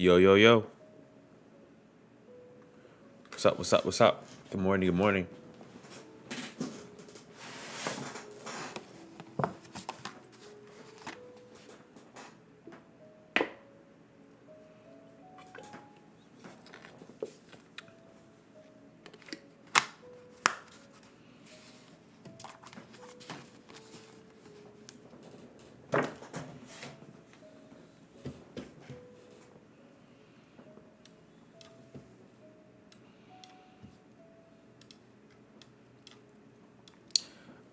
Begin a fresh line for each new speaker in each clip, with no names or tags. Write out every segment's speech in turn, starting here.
Yo, yo, yo. What's up? What's up? What's up? Good morning. Good morning.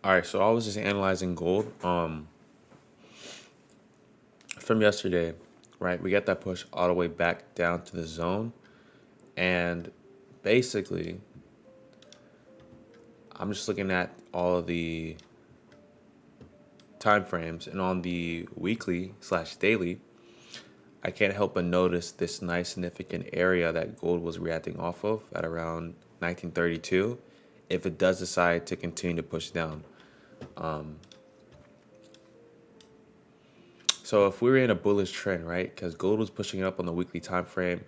All right, so I was just analyzing gold from yesterday, right? We got that push all the way back down to the zone, and basically, I'm just looking at all of the time frames, and on the weekly slash daily, I can't help but notice this nice significant area that gold was reacting off of at around 1932. If it does decide to continue to push down. So if we were in a bullish trend, right? Because gold was pushing up on the weekly time frame,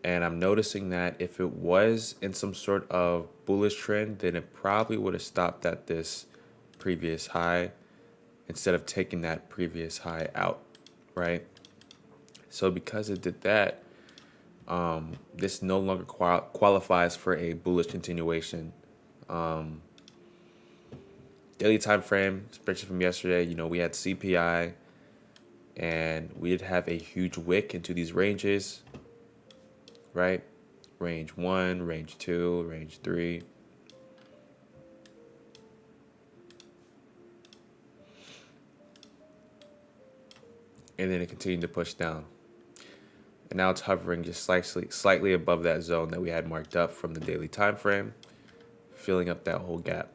and I'm noticing that if it was in some sort of bullish trend, then it probably would have stopped at this previous high instead of taking that previous high out, right? So because it did that, this no longer qualifies for a bullish continuation. Daily time frame, especially from yesterday, we had CPI, and we did have a huge wick into these ranges, right? Range 1, range 2, range 3. And then it continued to push down. And now it's hovering just slightly above that zone that we had marked up from the daily time frame, filling up that whole gap.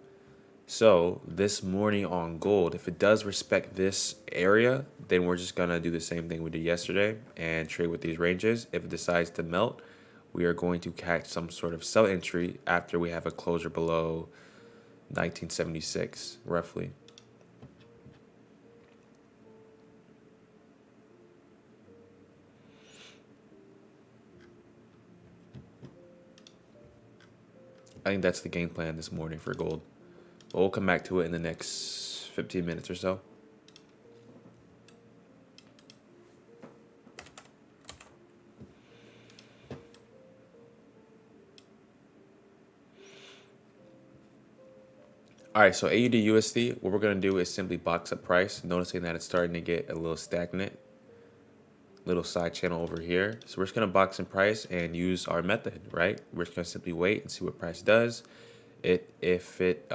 So this morning on gold, if it does respect this area, then we're just going to do the same thing we did yesterday and trade with these ranges. If it decides to melt, we are going to catch some sort of sell entry after we have a closure below 1976, roughly. I think that's the game plan this morning for gold. But we'll come back to it in the next 15 minutes or so. All right, so AUD USD, what we're going to do is simply box up price, noticing that it's starting to get a little stagnant, little side channel over here. So we're just going to box in price and use our method, right? We're just going to simply wait and see what price does. If it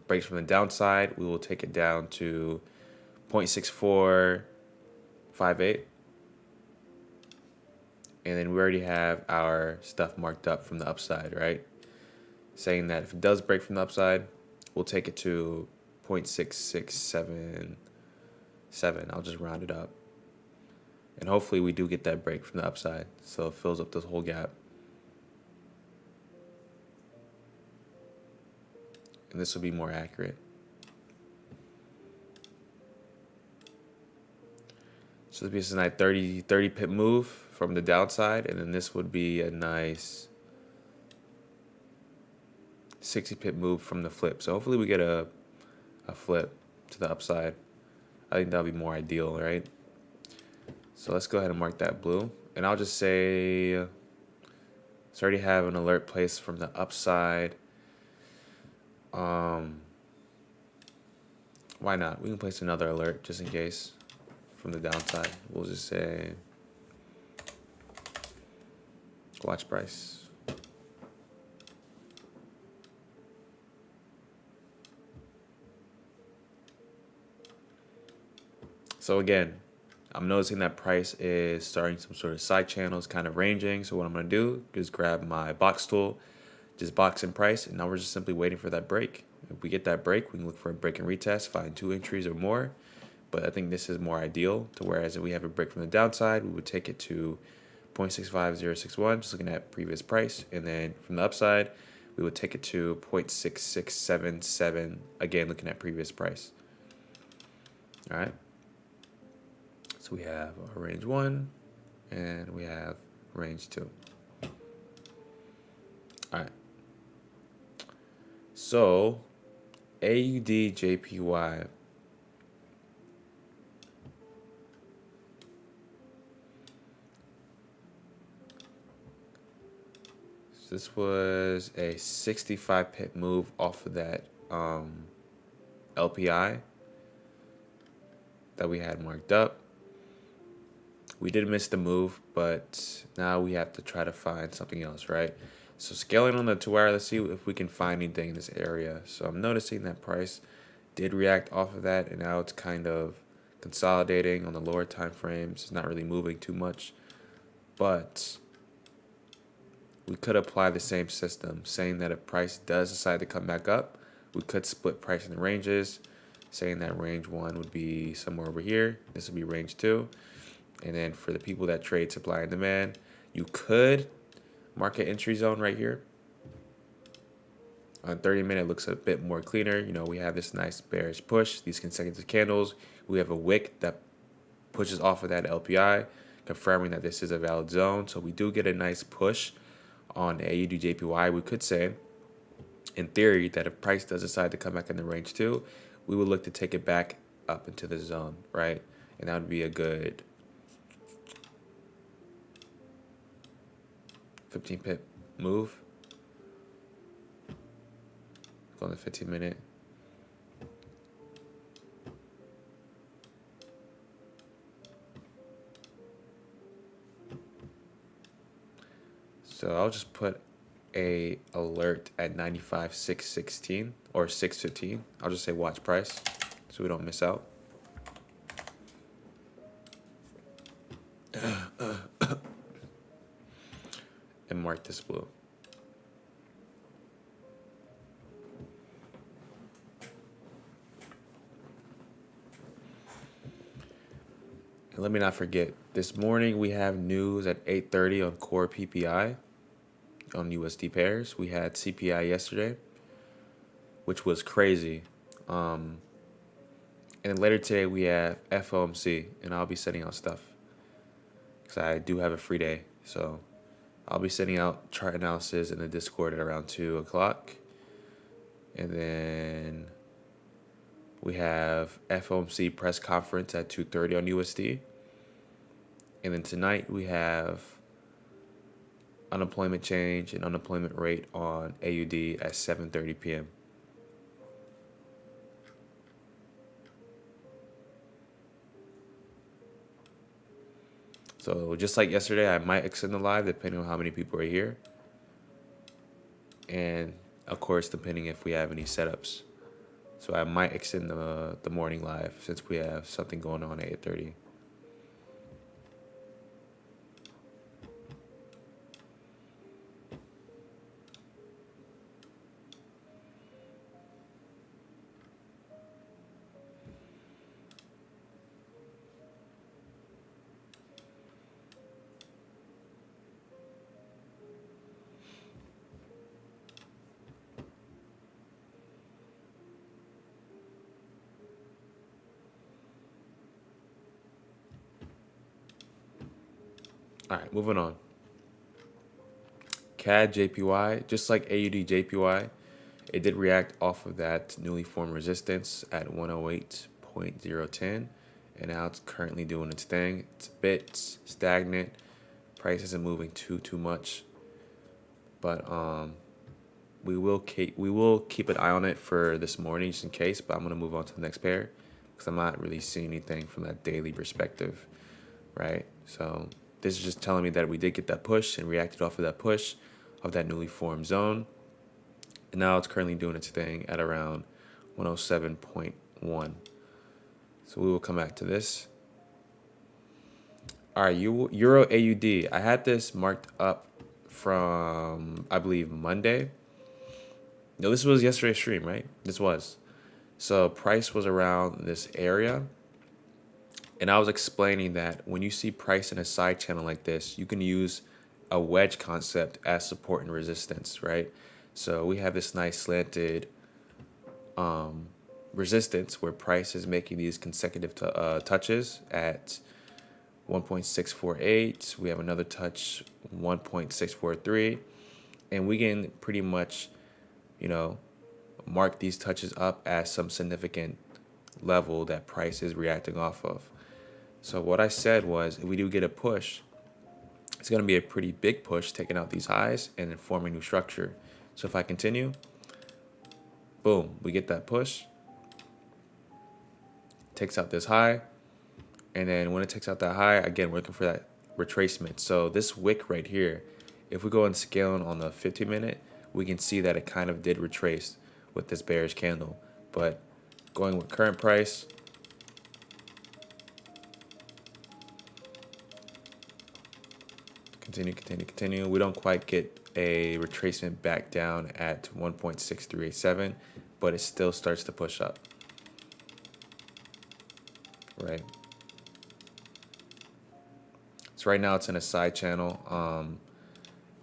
breaks from the downside, we will take it down to 0.6458. And then we already have our stuff marked up from the upside, right? Saying that if it does break from the upside, we'll take it to 0.6677. I'll just round it up. And hopefully we do get that break from the upside, so it fills up this whole gap. And this will be more accurate. So this is a nice 30 pip move from the downside, and then this would be a nice 60 pip move from the flip. So hopefully we get a flip to the upside. I think that'll be more ideal, right? So let's go ahead and mark that blue. And I'll just say, let's already have an alert placed from the upside. Why not? We can place another alert just in case from the downside. We'll just say, watch price. So again, I'm noticing that price is starting some sort of side channels, kind of ranging. So what I'm going to do is grab my box tool, just box in price, and now we're just simply waiting for that break. If we get that break, we can look for a break and retest, find 2 entries or more. But I think this is more ideal, to whereas if we have a break from the downside, we would take it to 0.65061, just looking at previous price. And then from the upside, we would take it to 0.6677, again, looking at previous price. All right. So we have our range 1 and we have range 2. All right. So AUD JPY. So this was a 65 pip move off of that LPI that we had marked up. We did miss the move, but now we have to try to find something else, right? So scaling on the 2 hour, let's see if we can find anything in this area. So I'm noticing that price did react off of that, and now it's kind of consolidating on the lower time frames. It's not really moving too much, but we could apply the same system, saying that if price does decide to come back up, we could split price in the ranges, saying that range 1 would be somewhere over here. This would be range 2. And then for the people that trade supply and demand, you could market entry zone right here. On 30-minute, looks a bit more cleaner. You know, we have this nice bearish push, these consecutive candles. We have a wick that pushes off of that LPI, confirming that this is a valid zone. So we do get a nice push on AUD JPY. We could say, in theory, that if price does decide to come back in the range 2, we would look to take it back up into the zone, right? And that would be a good 15 pip move. Go on the 15-minute. So I'll just put a alert at 95,616 or 615. I'll just say watch price so we don't miss out. And mark this blue. And let me not forget, this morning we have news at 8:30 on core PPI on USD pairs. We had CPI yesterday, which was crazy. And then later today we have FOMC, and I'll be sending out stuff because I do have a free day. So I'll be sending out chart analysis in the Discord at around 2 o'clock. And then we have FOMC press conference at 2:30 on USD. And then tonight we have unemployment change and unemployment rate on AUD at 7:30 p.m. So just like yesterday, I might extend the live depending on how many people are here. And of course, depending if we have any setups. So I might extend the morning live since we have something going on at 8:30. All right, moving on. CAD JPY, just like AUD JPY, it did react off of that newly formed resistance at 108.010, and now it's currently doing its thing. It's a bit stagnant. Price isn't moving too much, but we will keep an eye on it for this morning just in case. But I'm gonna move on to the next pair because I'm not really seeing anything from that daily perspective, right? So this is just telling me that we did get that push and reacted off of that push of that newly formed zone. And now it's currently doing its thing at around 107.1. So we will come back to this. All right, Euro AUD. I had this marked up from, I believe, Monday. No, this was yesterday's stream, right? This was. So price was around this area. And I was explaining that when you see price in a side channel like this, you can use a wedge concept as support and resistance, right? So we have this nice slanted resistance where price is making these consecutive touches at 1.648. We have another touch, 1.643. And we can pretty much, you know, mark these touches up as some significant level that price is reacting off of. So what I said was, if we do get a push, it's going to be a pretty big push, taking out these highs and then forming new structure. So if I continue, boom, we get that push, takes out this high, and then when it takes out that high, again, we're looking for that retracement. So this wick right here, if we go and scale on the 15-minute, we can see that it kind of did retrace with this bearish candle. But going with current price, continue. We don't quite get a retracement back down at 1.6387, but it still starts to push up, right? So right now it's in a side channel. And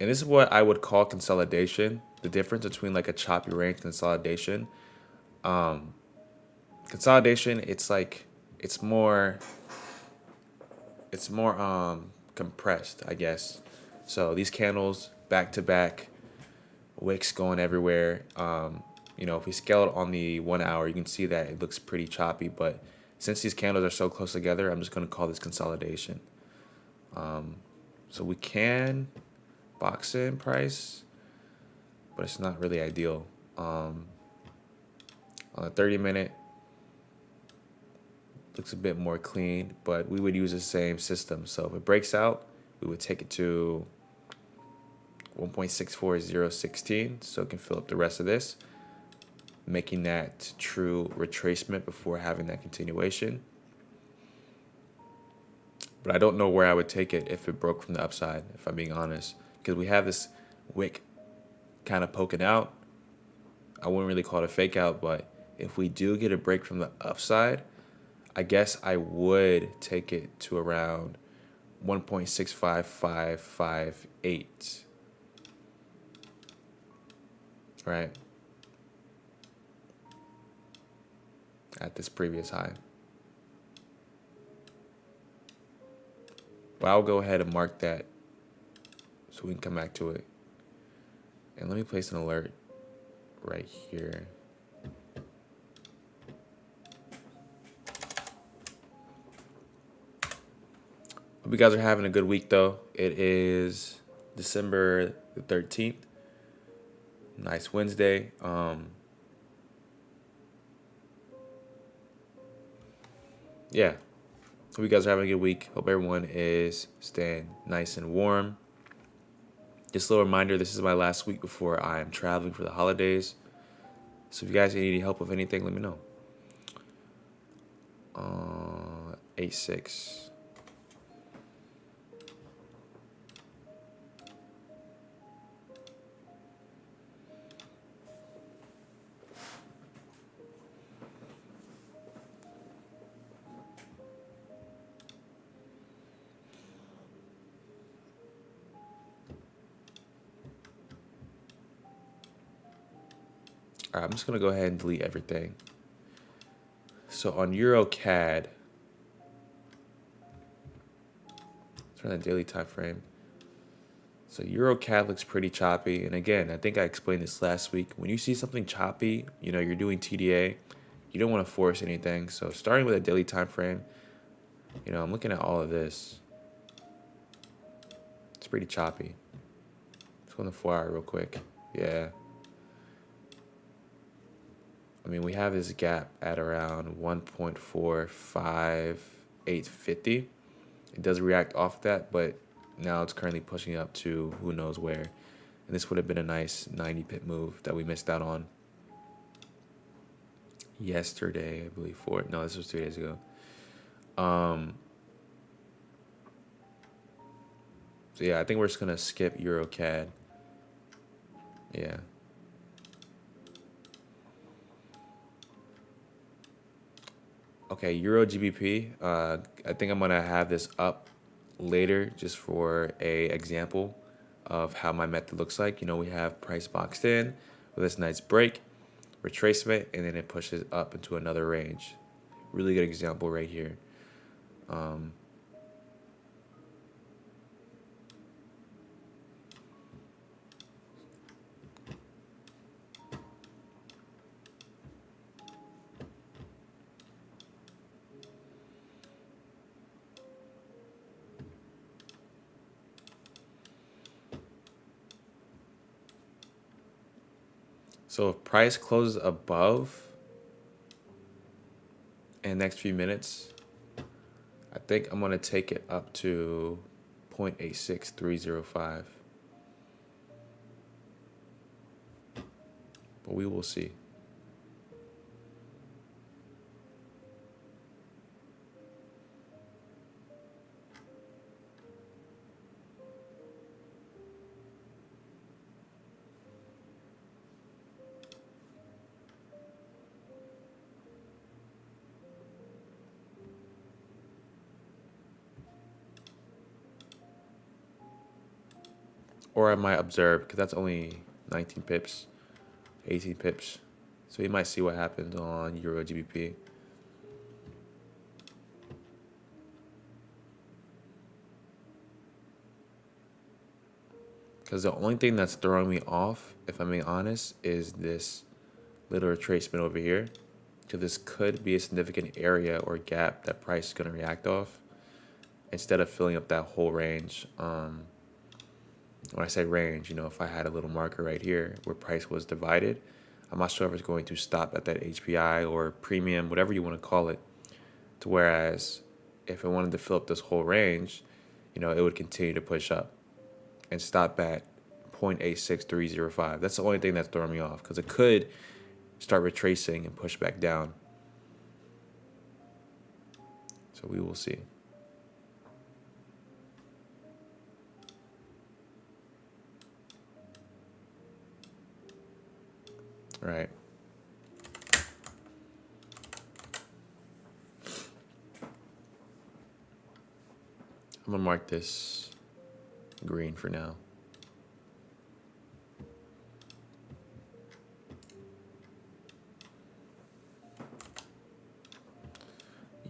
this is what I would call consolidation. The difference between like a choppy range consolidation. Consolidation, it's like, it's more compressed, I guess. So these candles back to back, wicks going everywhere. You know, if we scale it on the 1 hour, you can see that it looks pretty choppy, but since these candles are so close together, I'm just going to call this consolidation. So we can box in price, but it's not really ideal. On the 30-minute, looks a bit more clean, but we would use the same system. So if it breaks out, we would take it to 1.64016, so it can fill up the rest of this, making that true retracement before having that continuation. But I don't know where I would take it if it broke from the upside, if I'm being honest, because we have this wick kind of poking out. I wouldn't really call it a fake out, but if we do get a break from the upside, I guess I would take it to around 1.65558. Right? At this previous high. But I'll go ahead and mark that so we can come back to it. And let me place an alert right here. Hope you guys are having a good week, though. It is December the 13th. Nice Wednesday. Yeah. Hope you guys are having a good week. Hope everyone is staying nice and warm. Just a little reminder, this is my last week before I'm traveling for the holidays. So if you guys need any help with anything, let me know. 8-6. All right, I'm just going to go ahead and delete everything. So on EuroCAD, turn that daily time frame. So EuroCAD looks pretty choppy. And again, I think I explained this last week. When you see something choppy, you know, you're doing TDA, you don't want to force anything. So starting with a daily time frame, you know, I'm looking at all of this. It's pretty choppy. Let's go on the 4 hour real quick. Yeah. I mean, we have this gap at around 1.45850. It does react off that, but now it's currently pushing up to who knows where. And this would have been a nice 90 pip move that we missed out on yesterday, I believe. No, this was 2 days ago. So yeah, I think we're just gonna skip EuroCAD. Yeah. Okay, Euro GBP. I think I'm gonna have this up later just for a example of how my method looks like. You know, we have price boxed in with this nice break, retracement, and then it pushes up into another range. Really good example right here. So if price closes above in the next few minutes, I think I'm going to take it up to 0.86305. But we will see. Or I might observe, because that's only 19 pips, 18 pips. So you might see what happens on Euro GBP. Because the only thing that's throwing me off, if I'm being honest, is this little retracement over here. So this could be a significant area or gap that price is going to react off instead of filling up that whole range. When I say range, you know, if I had a little marker right here where price was divided, I'm not sure if it's going to stop at that HPI or premium, whatever you want to call it. To whereas if it wanted to fill up this whole range, you know, it would continue to push up and stop at 0.86305. That's the only thing that's throwing me off, because it could start retracing and push back down. So we will see. All right. I'm gonna mark this green for now.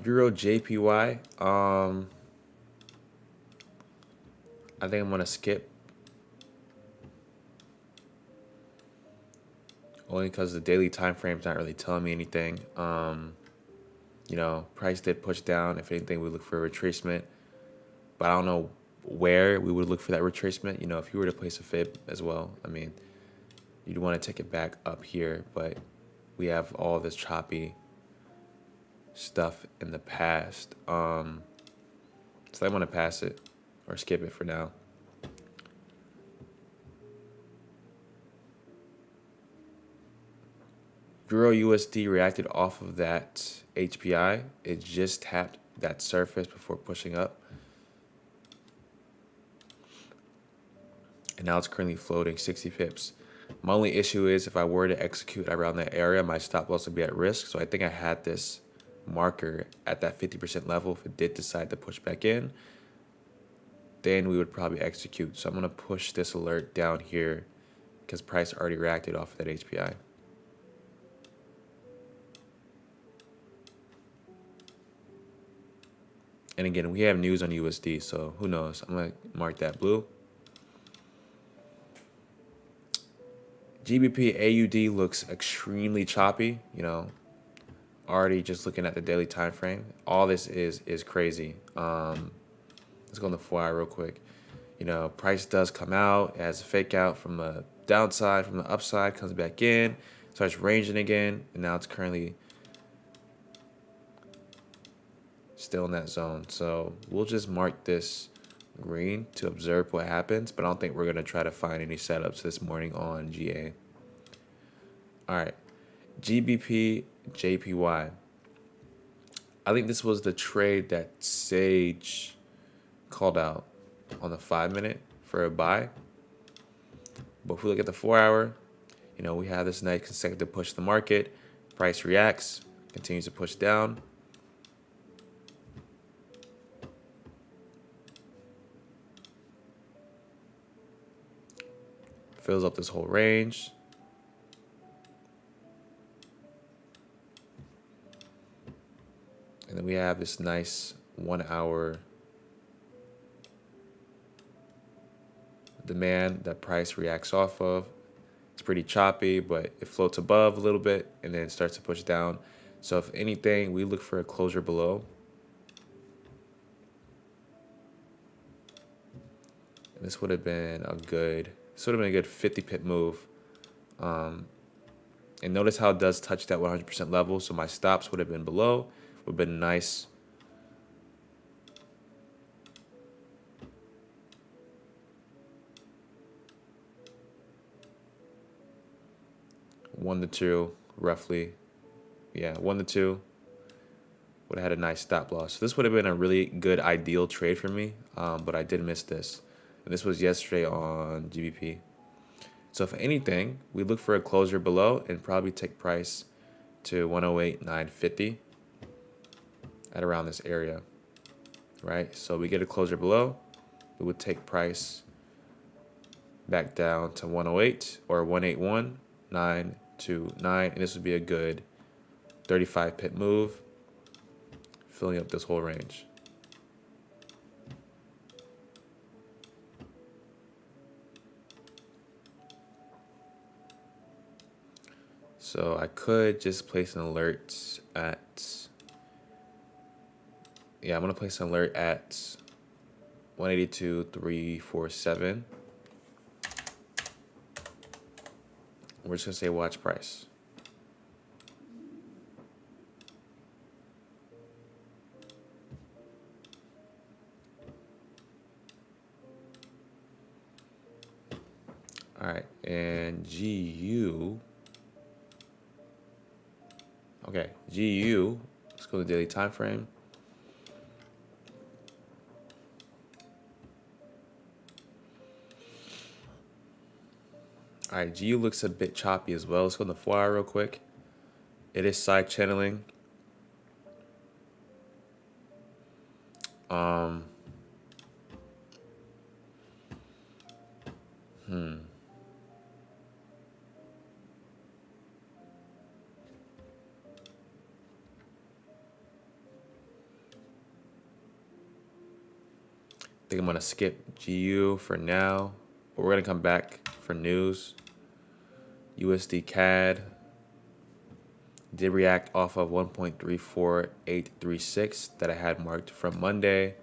Euro JPY. I think I'm gonna skip. Only because the daily time frame's not really telling me anything. You know, price did push down. If anything, we look for a retracement, but I don't know where we would look for that retracement. You know, if you were to place a fib as well, I mean, you'd want to take it back up here, but we have all this choppy stuff in the past. So I want to pass it or skip it for now. Euro USD reacted off of that HPI. It just tapped that surface before pushing up. And now it's currently floating 60 pips. My only issue is if I were to execute around that area, my stop loss would be at risk. So I think I had this marker at that 50% level. If it did decide to push back in, then we would probably execute. So I'm going to push this alert down here because price already reacted off of that HPI. And again, we have news on USD, so who knows? I'm going to mark that blue. GBP AUD looks extremely choppy, you know, already just looking at the daily time frame. All this is crazy. Let's go on the 4-hour real quick. You know, price does come out as a fake out from the downside, from the upside, comes back in, starts ranging again, and now it's currently still in that zone. So we'll just mark this green to observe what happens, but I don't think we're going to try to find any setups this morning on GA. All right, GBP JPY. I think this was the trade that Sage called out on the 5-minute for a buy. But if we look at the 4-hour, you know, we have this nice consecutive push to the market. Price reacts, continues to push down. Fills up this whole range. And then we have this nice 1-hour demand that price reacts off of. It's pretty choppy, but it floats above a little bit and then starts to push down. So if anything, we look for a closure below. And this would have been a good 50 pip move. And notice how it does touch that 100% level. So my stops would have been below, would have been nice. One to two, roughly. Yeah, 1 to 2. Would have had a nice stop loss. So this would have been a really good ideal trade for me, but I did miss this. And this was yesterday on GBP. So if anything, we look for a closure below and probably take price to 108.950 at around this area, right? So we get a closure below, we would take price back down to 108 or 181.929, and this would be a good 35 pip move, filling up this whole range. So I could just place an alert at, yeah, I'm gonna place an alert at 182.347. We're just gonna say watch price. All right, and GU. Okay, GU. Let's go to the daily time frame. All right, GU looks a bit choppy as well. Let's go to the 4-hour real quick. It is side channeling. I think I'm gonna skip GU for now, but we're gonna come back for news. USD CAD did react off of 1.34836 that I had marked from Monday.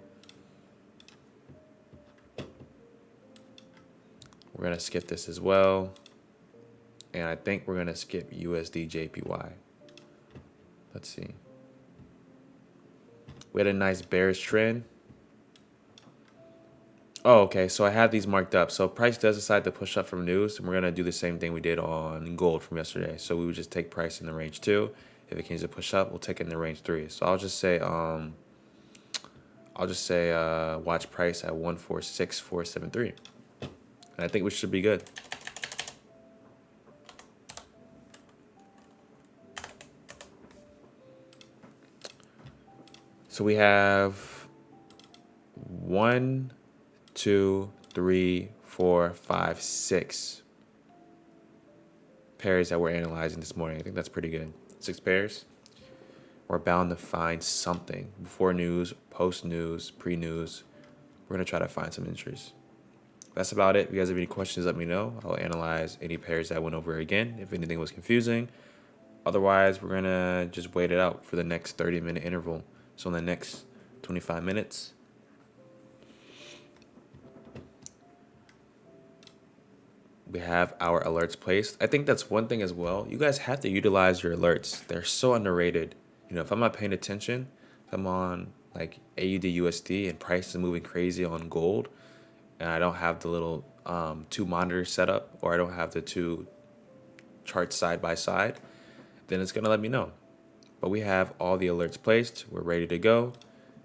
We're gonna skip this as well. And I think we're gonna skip USD JPY. Let's see. We had a nice bearish trend. Oh, okay, so I have these marked up. So price does decide to push up from news, and we're gonna do the same thing we did on gold from yesterday. So we would just take price in the range 2. If it continues to push up, we'll take it in the range 3. So I'll just say watch price at 146.473. And I think we should be good. So we have 1, 2, 3, 4, 5, 6 pairs that we're analyzing this morning. I think that's pretty good. 6 pairs. We're bound to find something before news, post news, pre-news. We're gonna try to find some entries. That's about it. If you guys have any questions, let me know. I'll analyze any pairs that I went over again if anything was confusing. Otherwise, we're gonna just wait it out for the next 30-minute interval. So in the next 25 minutes, we have our alerts placed. I think that's one thing as well. You guys have to utilize your alerts. They're so underrated. You know, if I'm not paying attention, if I'm on like AUD USD and price is moving crazy on gold, and I don't have the little 2 monitors set up, or I don't have the 2 charts side by side, then it's gonna let me know. But we have all the alerts placed. We're ready to go.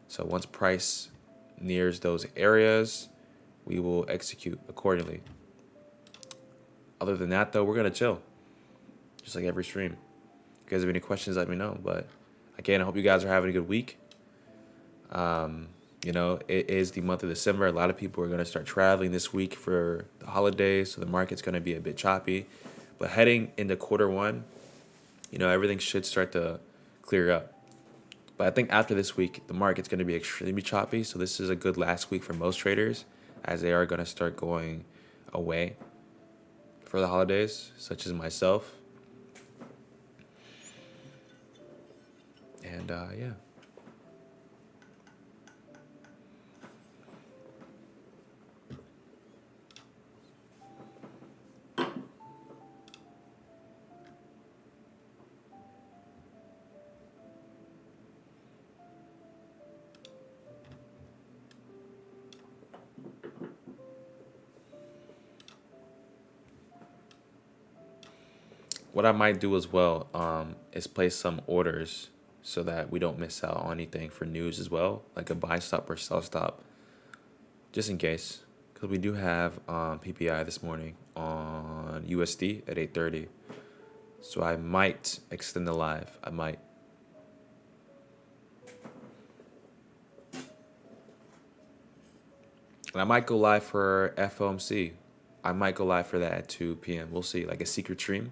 So once price nears those areas, we will execute accordingly. Other than that, though, we're gonna chill, just like every stream. If you guys have any questions, let me know. But again, I hope you guys are having a good week. You know, it is the month of December. A lot of people are gonna start traveling this week for the holidays, so the market's gonna be a bit choppy. But heading into Q1, you know, everything should start to clear up. But I think after this week, the market's going to be extremely choppy. So this is a good last week for most traders, as they are going to start going away for the holidays, such as myself. And yeah. what I might do as well is place some orders so that we don't miss out on anything for news as well, like a buy stop or sell stop, just in case. Because we do have PPI this morning on USD at 8:30, so I might extend the live. I might. And I might go live for FOMC. I might go live for that at 2 p.m. We'll see, like a secret stream.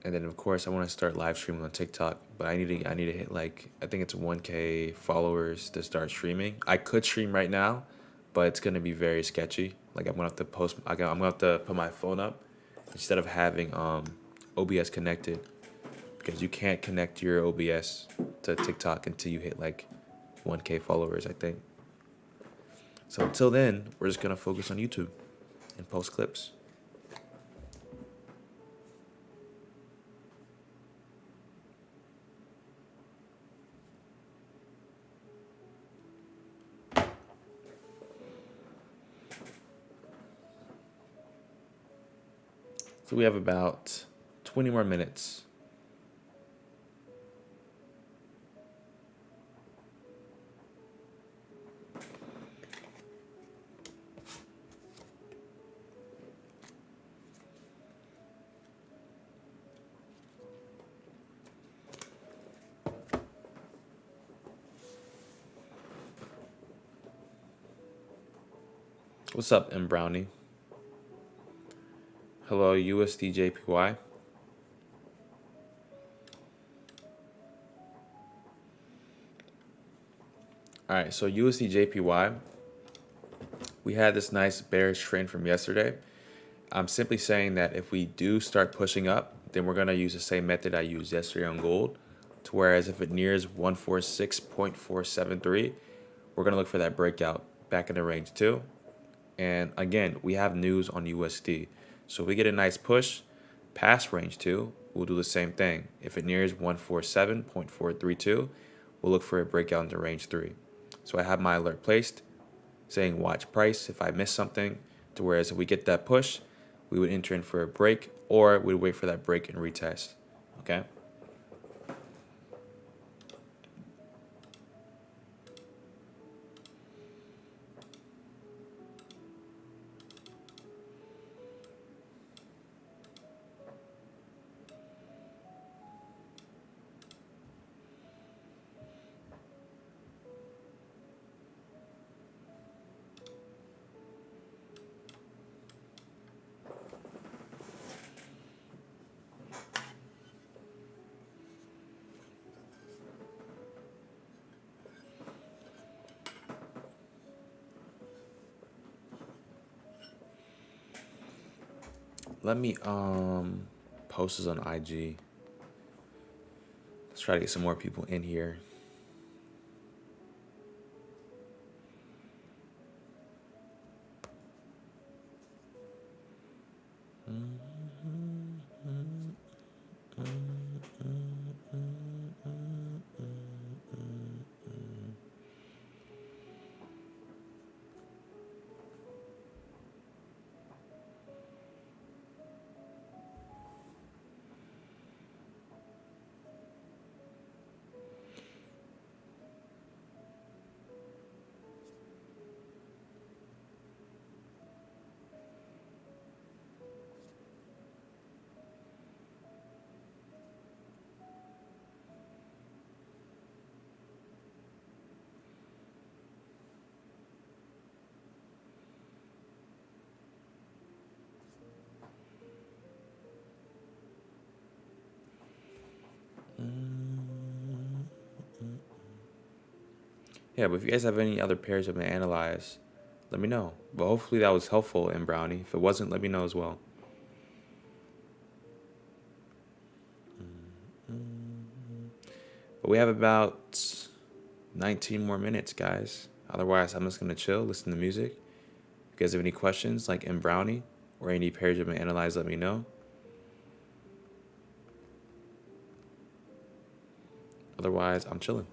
And then of course I want to start live streaming on TikTok, but I need to hit like I think it's 1K followers to start streaming. I could stream right now, but it's gonna be very sketchy. Like I'm gonna have to I'm gonna have to put my phone up instead of having OBS connected, because you can't connect your OBS to TikTok until you hit like 1K followers, I think. So until then, we're just gonna focus on YouTube and post clips. So we have about 20 more minutes. What's up, M Brownie? Hello, USDJPY. All right, so USDJPY, we had this nice bearish trend from yesterday. I'm simply saying that if we do start pushing up, then we're gonna use the same method I used yesterday on gold. To whereas if it nears 146.473, we're gonna look for that breakout back in the range too. And again, we have news on USD. So if we get a nice push past range 2, we'll do the same thing. If it nears 147.432, we'll look for a breakout into range 3. So I have my alert placed saying watch price if I miss something, to whereas if we get that push, we would enter in for a break, or we'd wait for that break and retest. Okay? Let me post this on IG. Let's try to get some more people in here. Yeah, but if you guys have any other pairs you want to analyze, let me know. But hopefully that was helpful in Brownie. If it wasn't, let me know as well. But we have about 19 more minutes, guys. Otherwise, I'm just going to chill, listen to music. If you guys have any questions, like in Brownie, or any pairs you want to analyze, let me know. Otherwise, I'm chilling.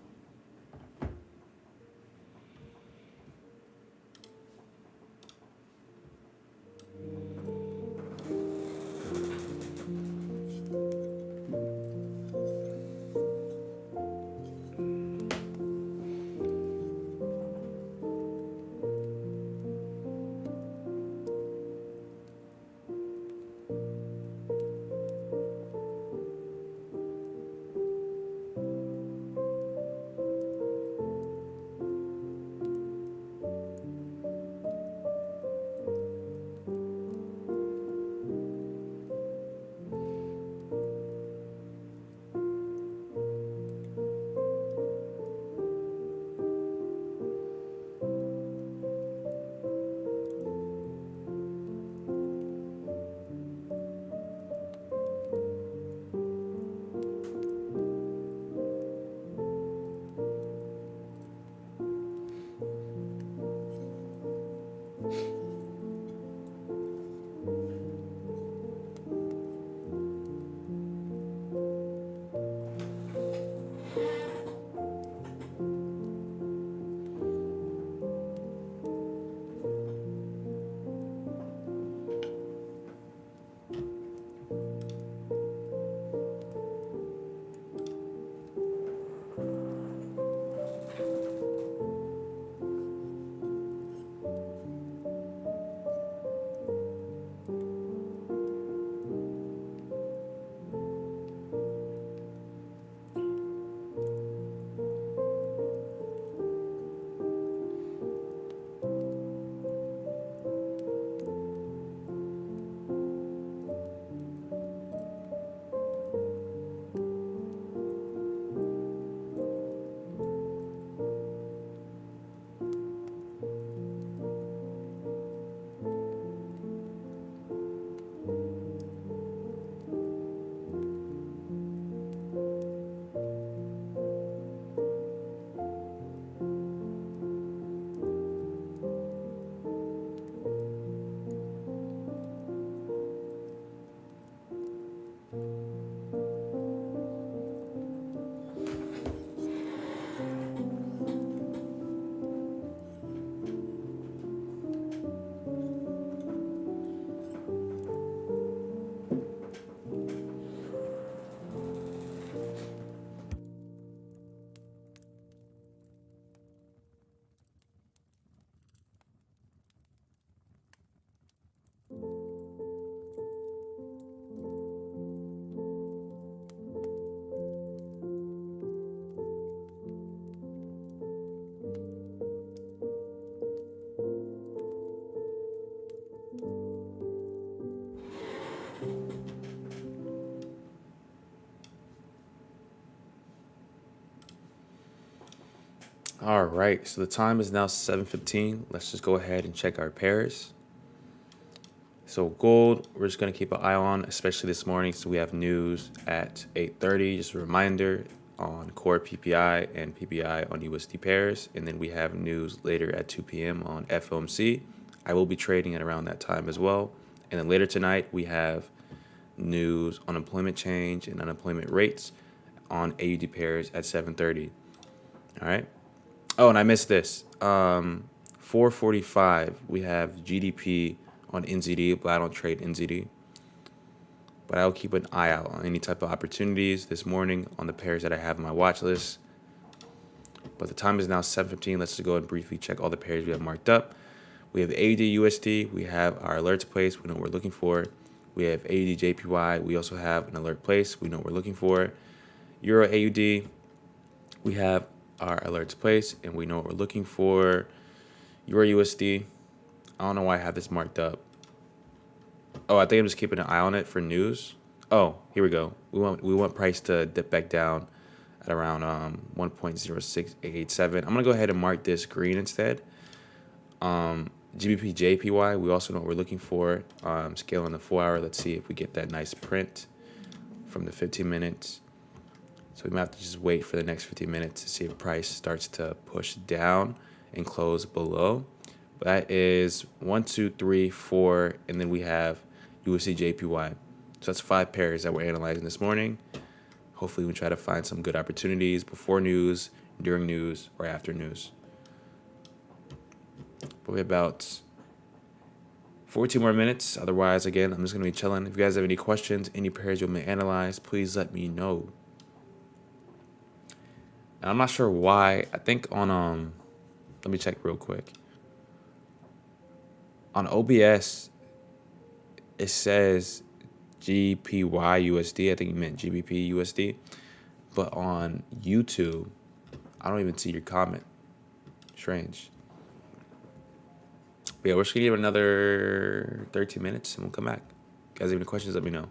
All right, so the time is now 7:15. Let's just go ahead and check our pairs. So gold, we're just gonna keep an eye on, especially this morning. So we have news at 8:30. Just a reminder on core PPI and PPI on USD pairs, and then we have news later at 2 p.m. on FOMC. I will be trading at around that time as well. And then later tonight we have news on employment change and unemployment rates on AUD pairs at 7:30. All right. Oh, and I missed this. 4:45 we have GDP on NZD, but I don't trade NZD. But I'll keep an eye out on any type of opportunities this morning on the pairs that I have on my watch list. But the time is now 7:15. Let's just go and briefly check all the pairs we have marked up. We have AUD USD. We have our alerts placed. We know what we're looking for. We have AUD JPY. We also have an alert placed. We know what we're looking for. Euro AUD. We have our alerts placed, and we know what we're looking for. Euro USD. I don't know why I have this marked up. Oh, I think I'm just keeping an eye on it for news. Oh, here we go. We want price to dip back down at around 1.06887. I'm gonna go ahead and mark this green instead. GBP JPY. We also know what we're looking for. Scale on the 4-hour. Let's see if we get that nice print from the 15 minutes. So we might have to just wait for the next 15 minutes to see if price starts to push down and close below. But that is 1, 2, 3, 4, and then we have USD JPY. So that's 5 pairs that we're analyzing this morning. Hopefully we try to find some good opportunities before news, during news, or after news. But we have about 14 more minutes. Otherwise, again, I'm just going to be chilling. If you guys have any questions, any pairs you want me to analyze, please let me know. And I'm not sure why. I think on let me check real quick. On OBS, it says GPY USD. I think you meant GBP USD. But on YouTube, I don't even see your comment. Strange. But yeah, we're just gonna give it another 13 minutes and we'll come back. If you guys have any questions, let me know.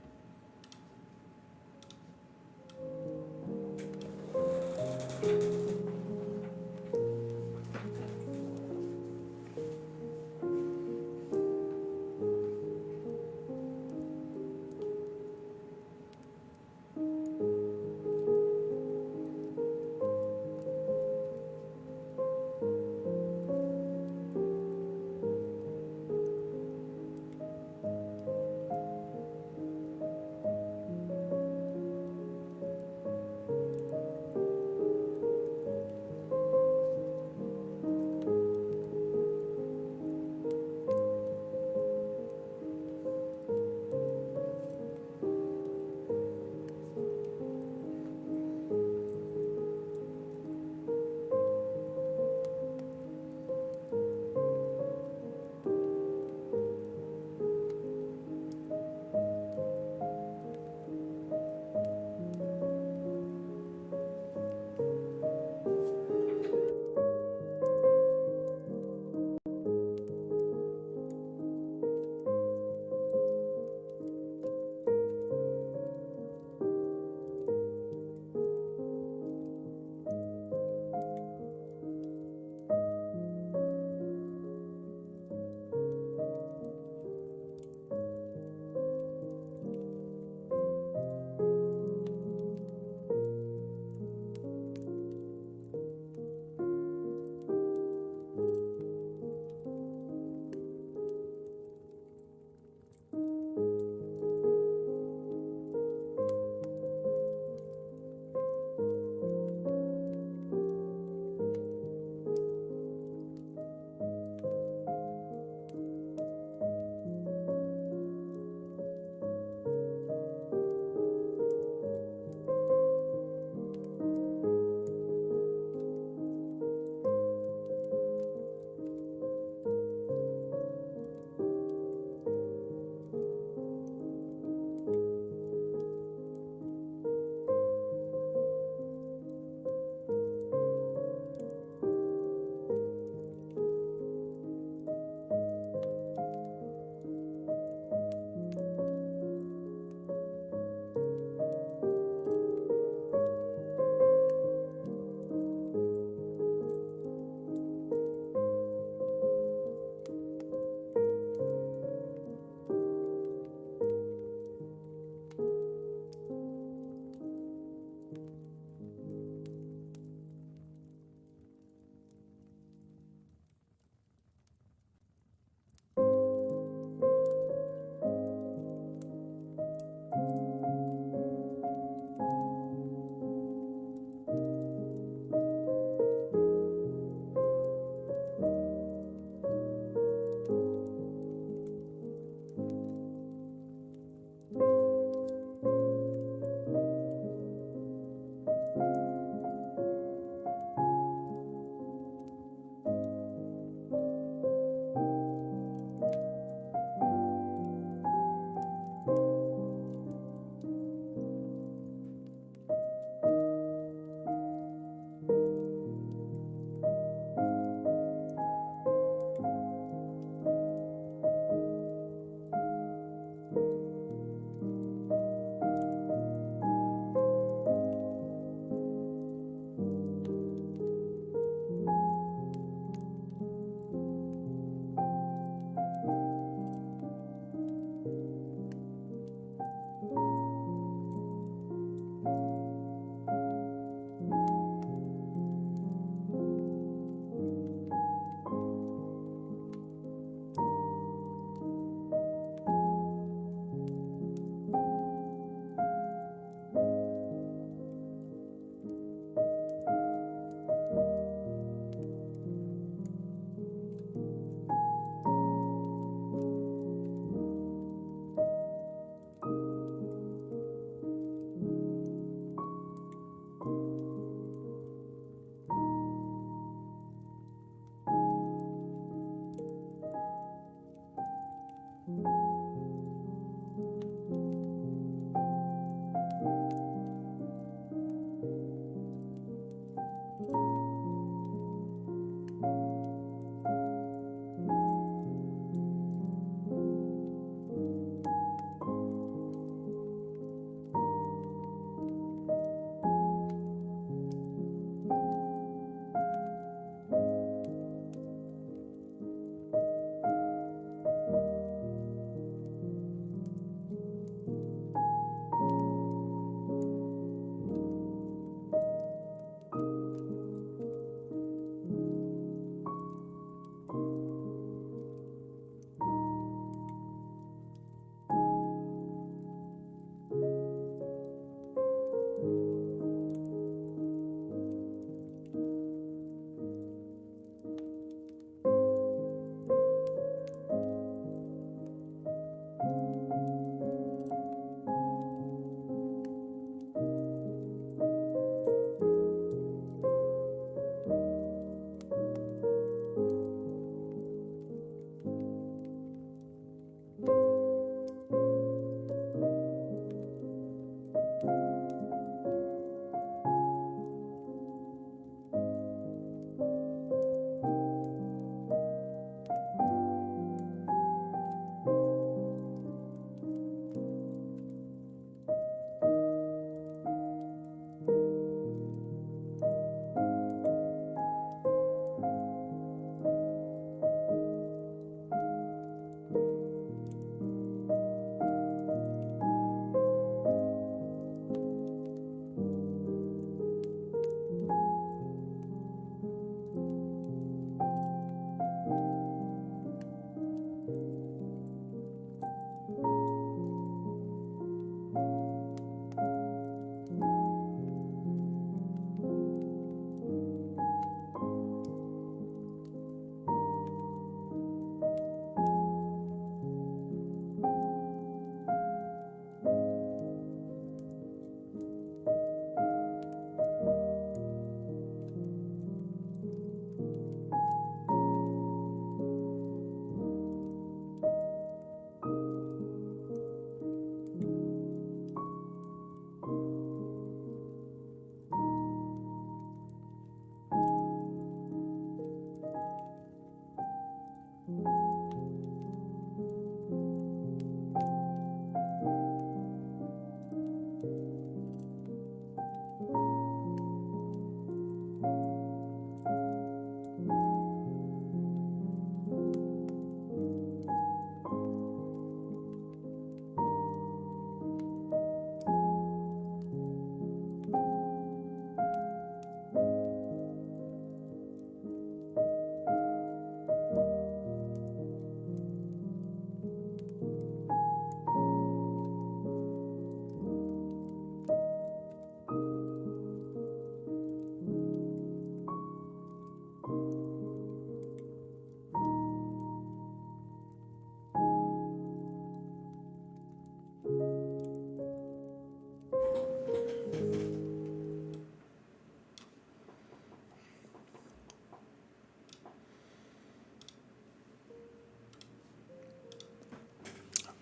All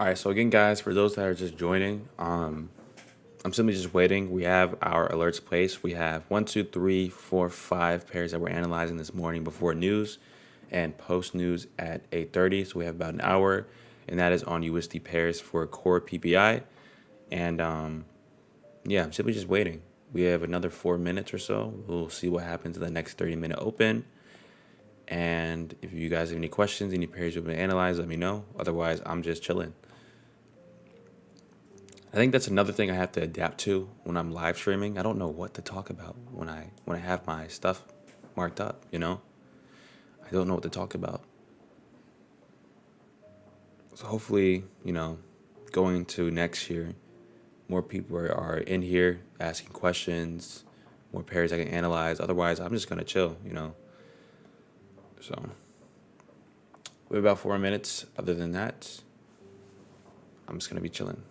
right, so again, guys, for those that are just joining, I'm simply just waiting. We have our alerts placed. We have 5 pairs that we're analyzing this morning before news and post news at 8:30. So we have about an hour, and that is on USD pairs for core PPI. And yeah, I'm simply just waiting. We have another 4 minutes or so. We'll see what happens in the next 30-minute open. And if you guys have any questions, any pairs you've been analyzed, let me know. Otherwise, I'm just chilling. I think that's another thing I have to adapt to when I'm live streaming. I don't know what to talk about when I have my stuff marked up, you know? I don't know what to talk about. So hopefully, going into next year, more people are in here asking questions, more pairs I can analyze. Otherwise, I'm just gonna chill. So we have about 4 minutes. Other than that, I'm just gonna be chilling.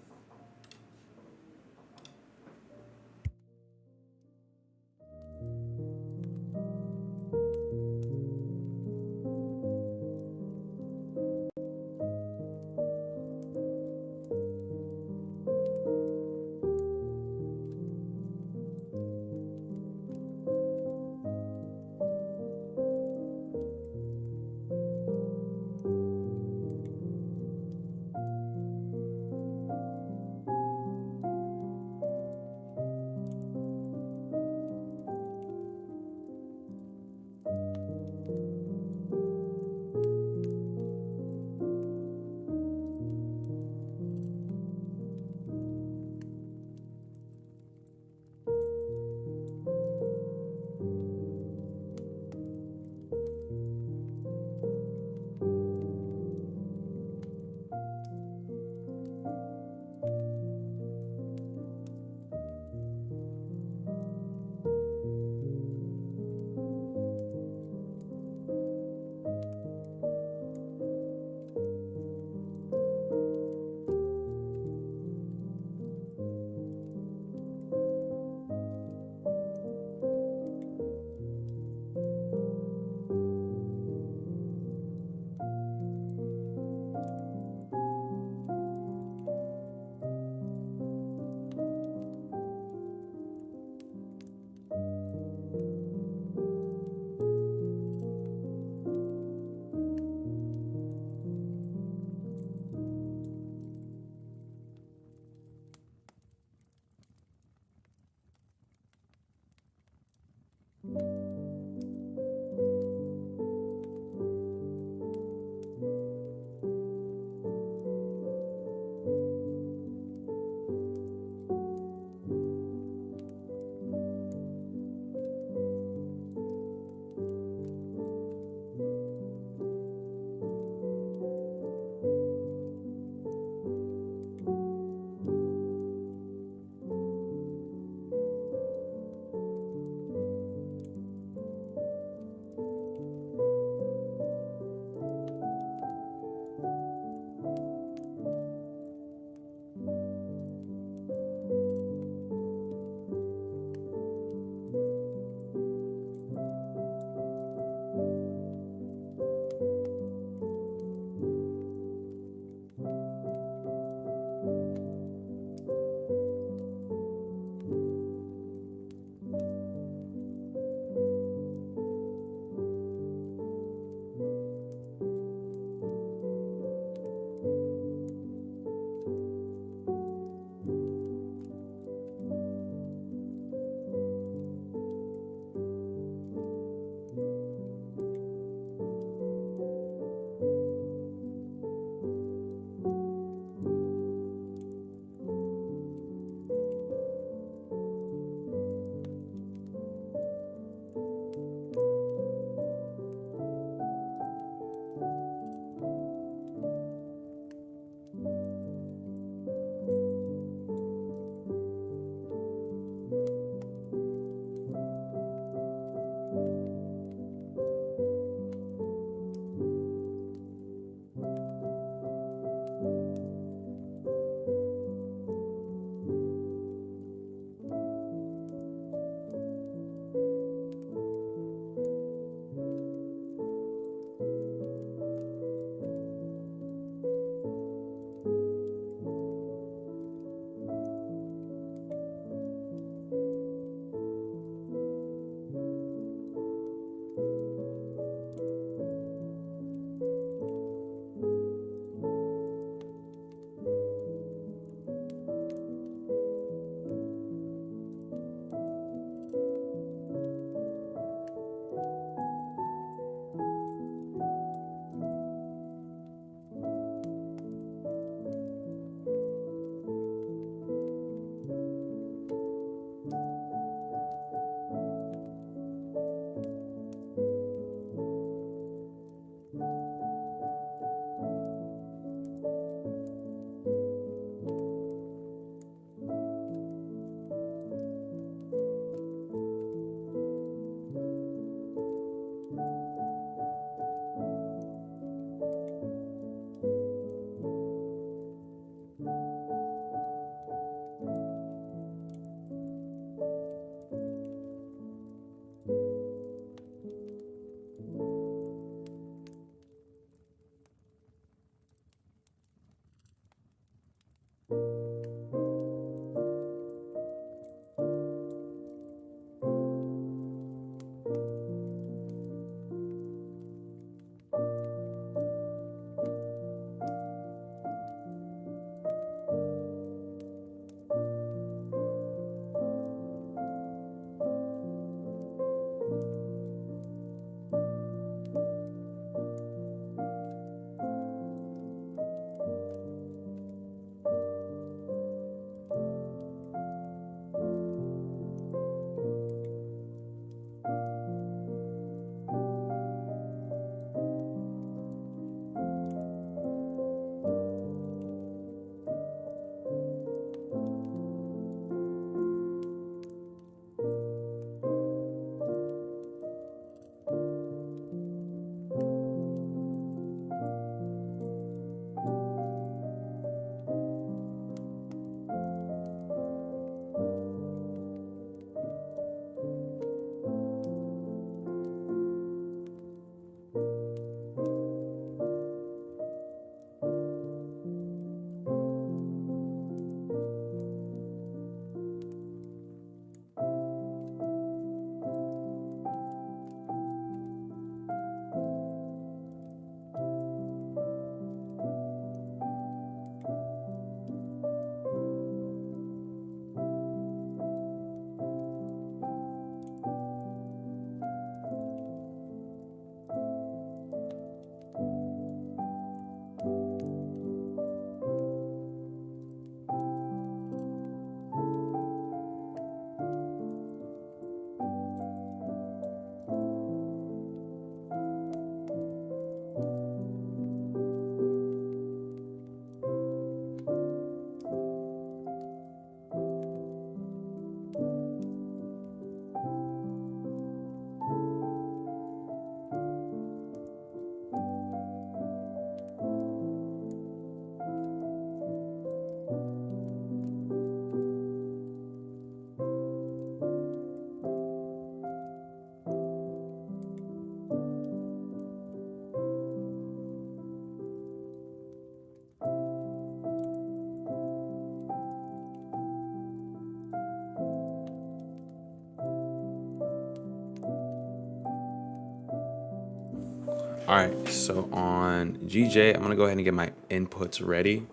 All right, so on GJ, I'm gonna go ahead and get my inputs ready.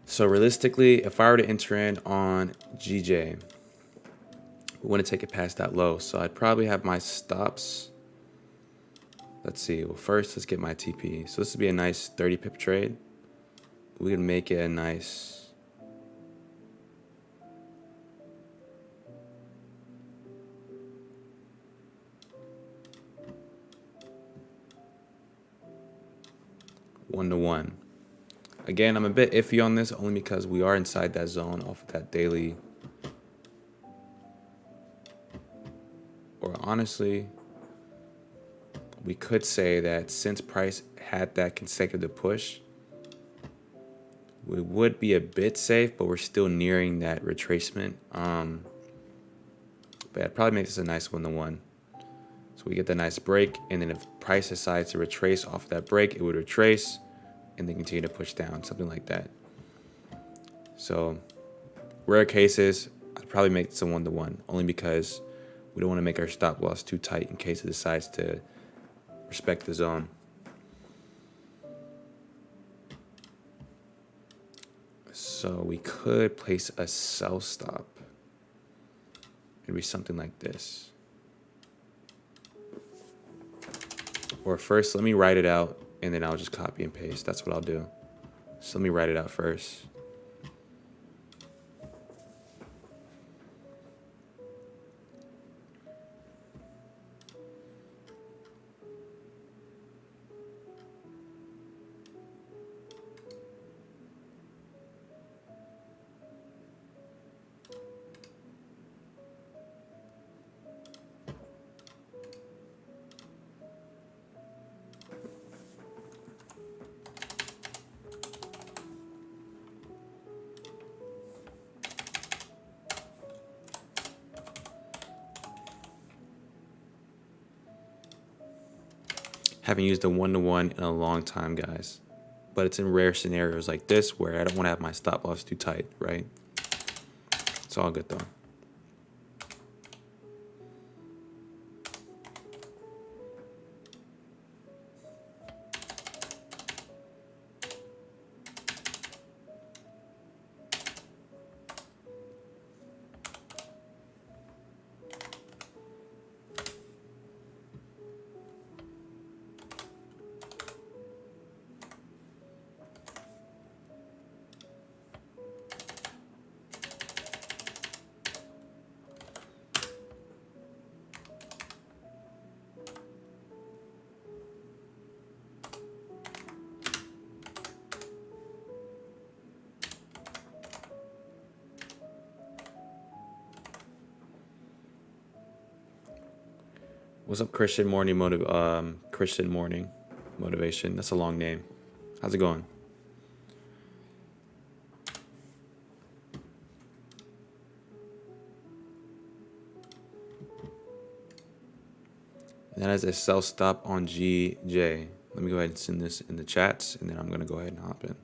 So realistically, if I were to enter in on GJ, we want to take it past that low. So I'd probably have my stops. Let's see. Well, first, let's get my TP. So this would be a nice 30 pip trade. We could make it a nice 1-to-1. Again, I'm a bit iffy on this only because we are inside that zone off of that daily. Or honestly, we could say that since price had that consecutive push, we would be a bit safe, but we're still nearing that retracement. But I'd probably make this a nice 1-to-1. So we get the nice break, and then if price decides to retrace off of that break, it would retrace and then continue to push down, something like that. So rare cases, I'd probably make this a 1-to-1, only because we don't want to make our stop loss too tight in case it decides to respect the zone. So we could place a sell stop. It'd be something like this. Or first, let me write it out, and then I'll just copy and paste. That's what I'll do. So let me write it out first. Haven't used a 1-to-1 in a long time, guys. But it's in rare scenarios like this where I don't want to have my stop loss too tight, right? It's all good though. What's up, Christian Morning Christian Morning Motivation? That's a long name. How's it going? And that is a sell stop on GJ. Let me go ahead and send this in the chats, and then I'm gonna go ahead and hop in.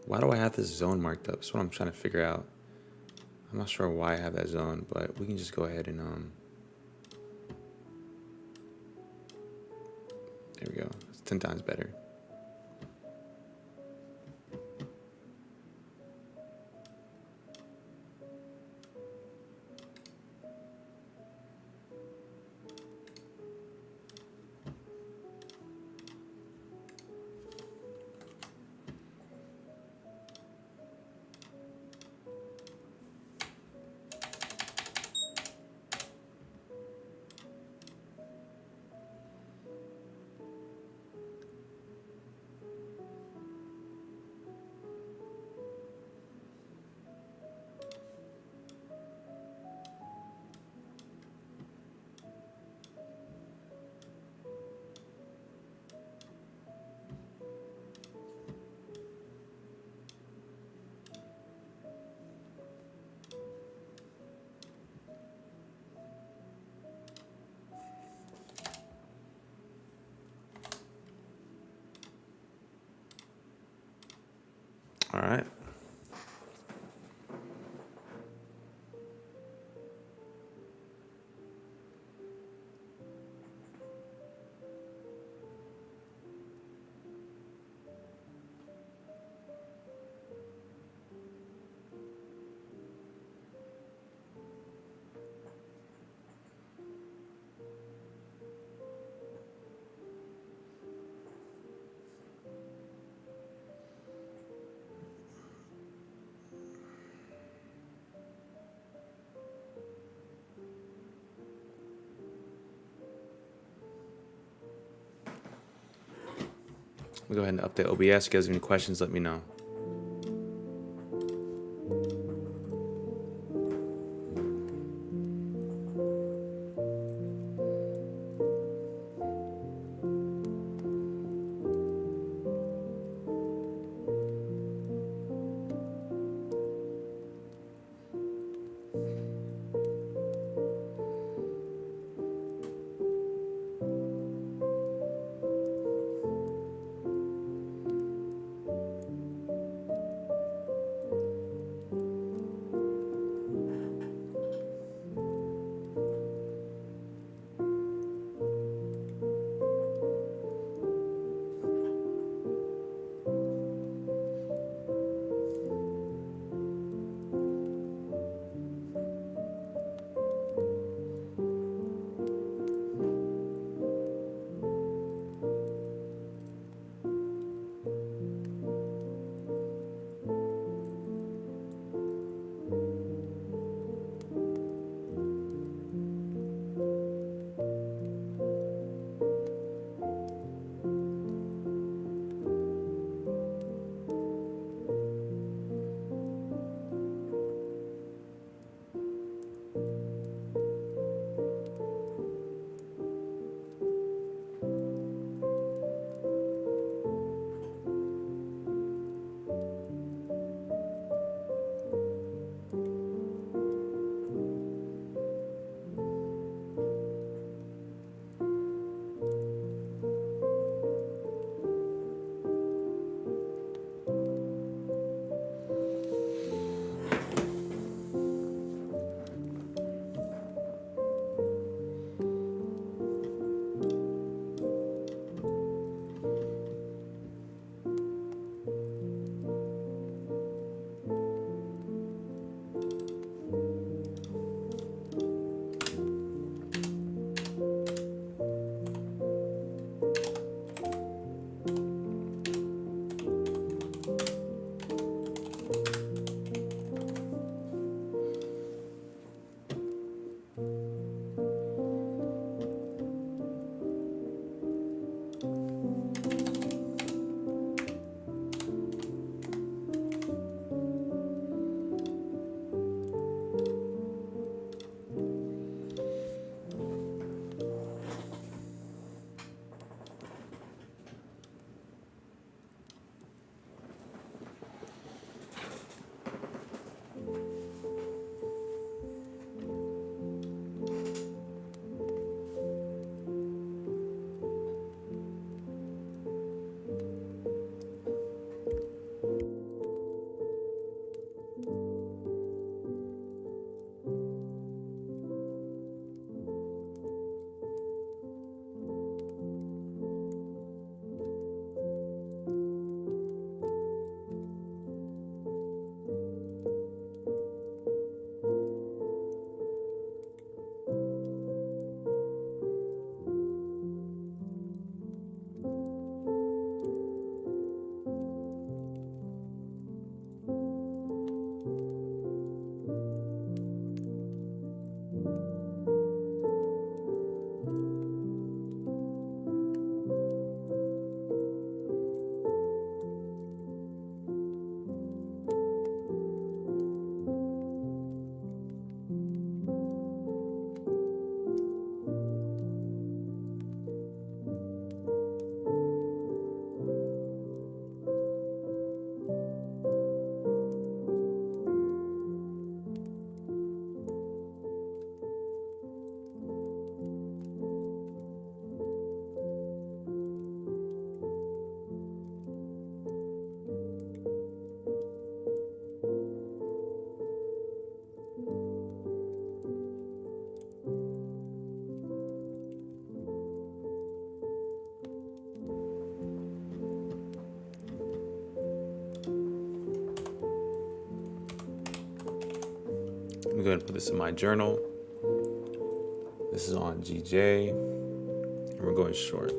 Why do I have this zone marked up? That's what I'm trying to figure out. I'm not sure why I have that zone, but we can just go ahead and there we go. It's 10 times better. All right. We'll go ahead and update OBS. If you guys have any questions, let me know. me go ahead and put this in my journal. This is on GJ, and we're going short.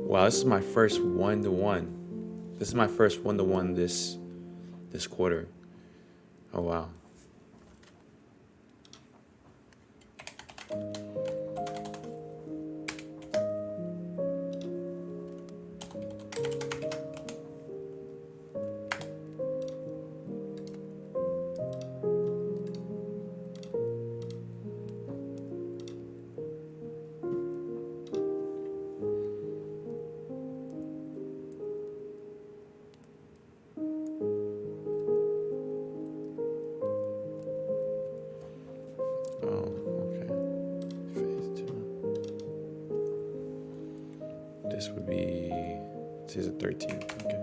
Wow, this is my first 1-to-1. This is my first 1-to-1 this quarter. Oh wow. Oh, okay. Phase 2. This would be, today's the 13th, okay.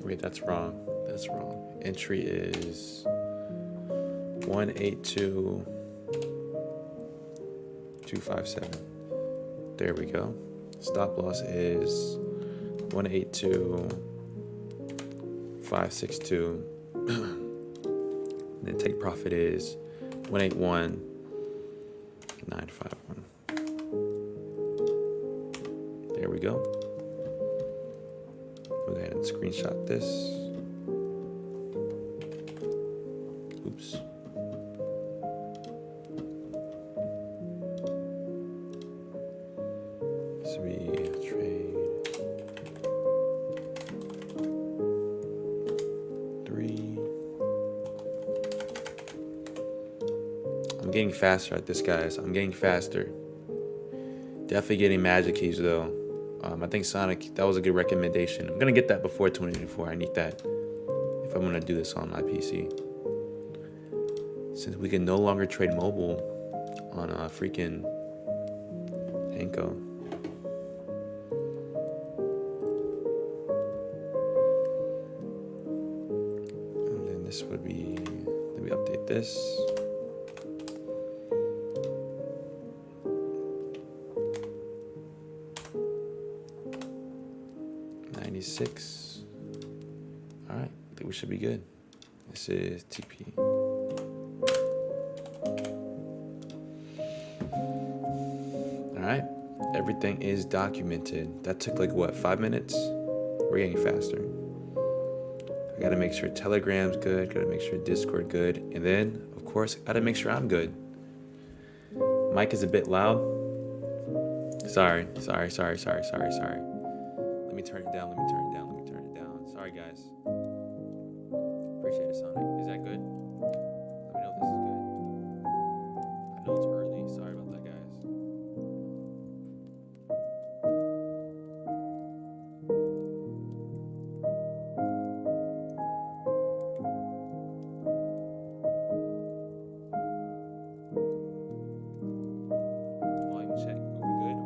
Wait, that's wrong. That's wrong. Entry is 182,257. There we go. Stop loss is 182,562. Then take profit is 181,951. There we go. Go ahead and screenshot this. Oops. This will be trade 3. I'm getting faster at this, guys. I'm getting faster. Definitely getting magic keys though. I think Sonic, that was a good recommendation. I'm gonna get that before 2024. I need that if I'm gonna do this on my PC. Since we can no longer trade mobile on freaking Anko. And then this would be, let me update this. Six. All right, I think we should be good. This is TP. All right, everything is documented. That took like what, 5 minutes? We're getting faster. I gotta make sure Telegram's good, gotta make sure Discord good, and then of course gotta make sure I'm good. Mic is a bit loud. Sorry. Let me turn it down. Sorry, guys. Appreciate it, Sonic. Is that good? Let me know if this is good. I know it's early. Sorry about that, guys. Volume check. Are we good?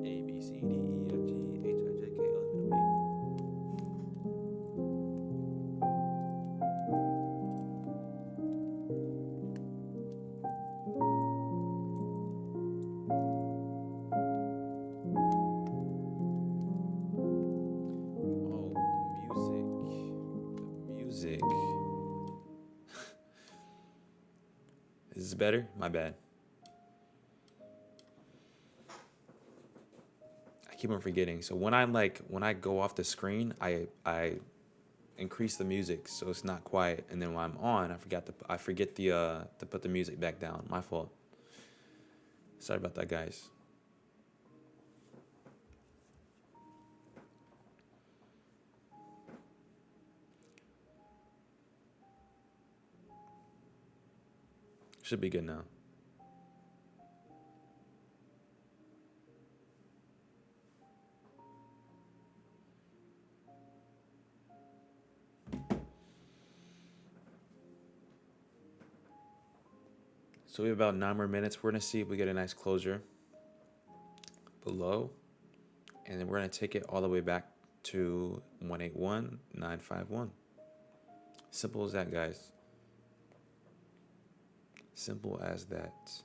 A, B, C, D, E, F, G, H, I, J, K, L, M, N, O, P. Is this better? My bad. I keep on forgetting. So when I go off the screen, I increase the music so it's not quiet, and then when I'm on, I forget the to put the music back down. My fault. Sorry about that, guys. Should be good now. So we have about 9 more minutes. We're gonna see if we get a nice closure below, and then we're gonna take it all the way back to 181,951. Simple as that, guys. Simple as that.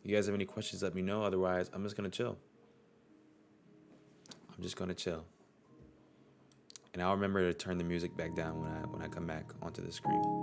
You guys have any questions, let me know. Otherwise, I'm just gonna chill. I'm just gonna chill. And I'll remember to turn the music back down when I come back onto the screen.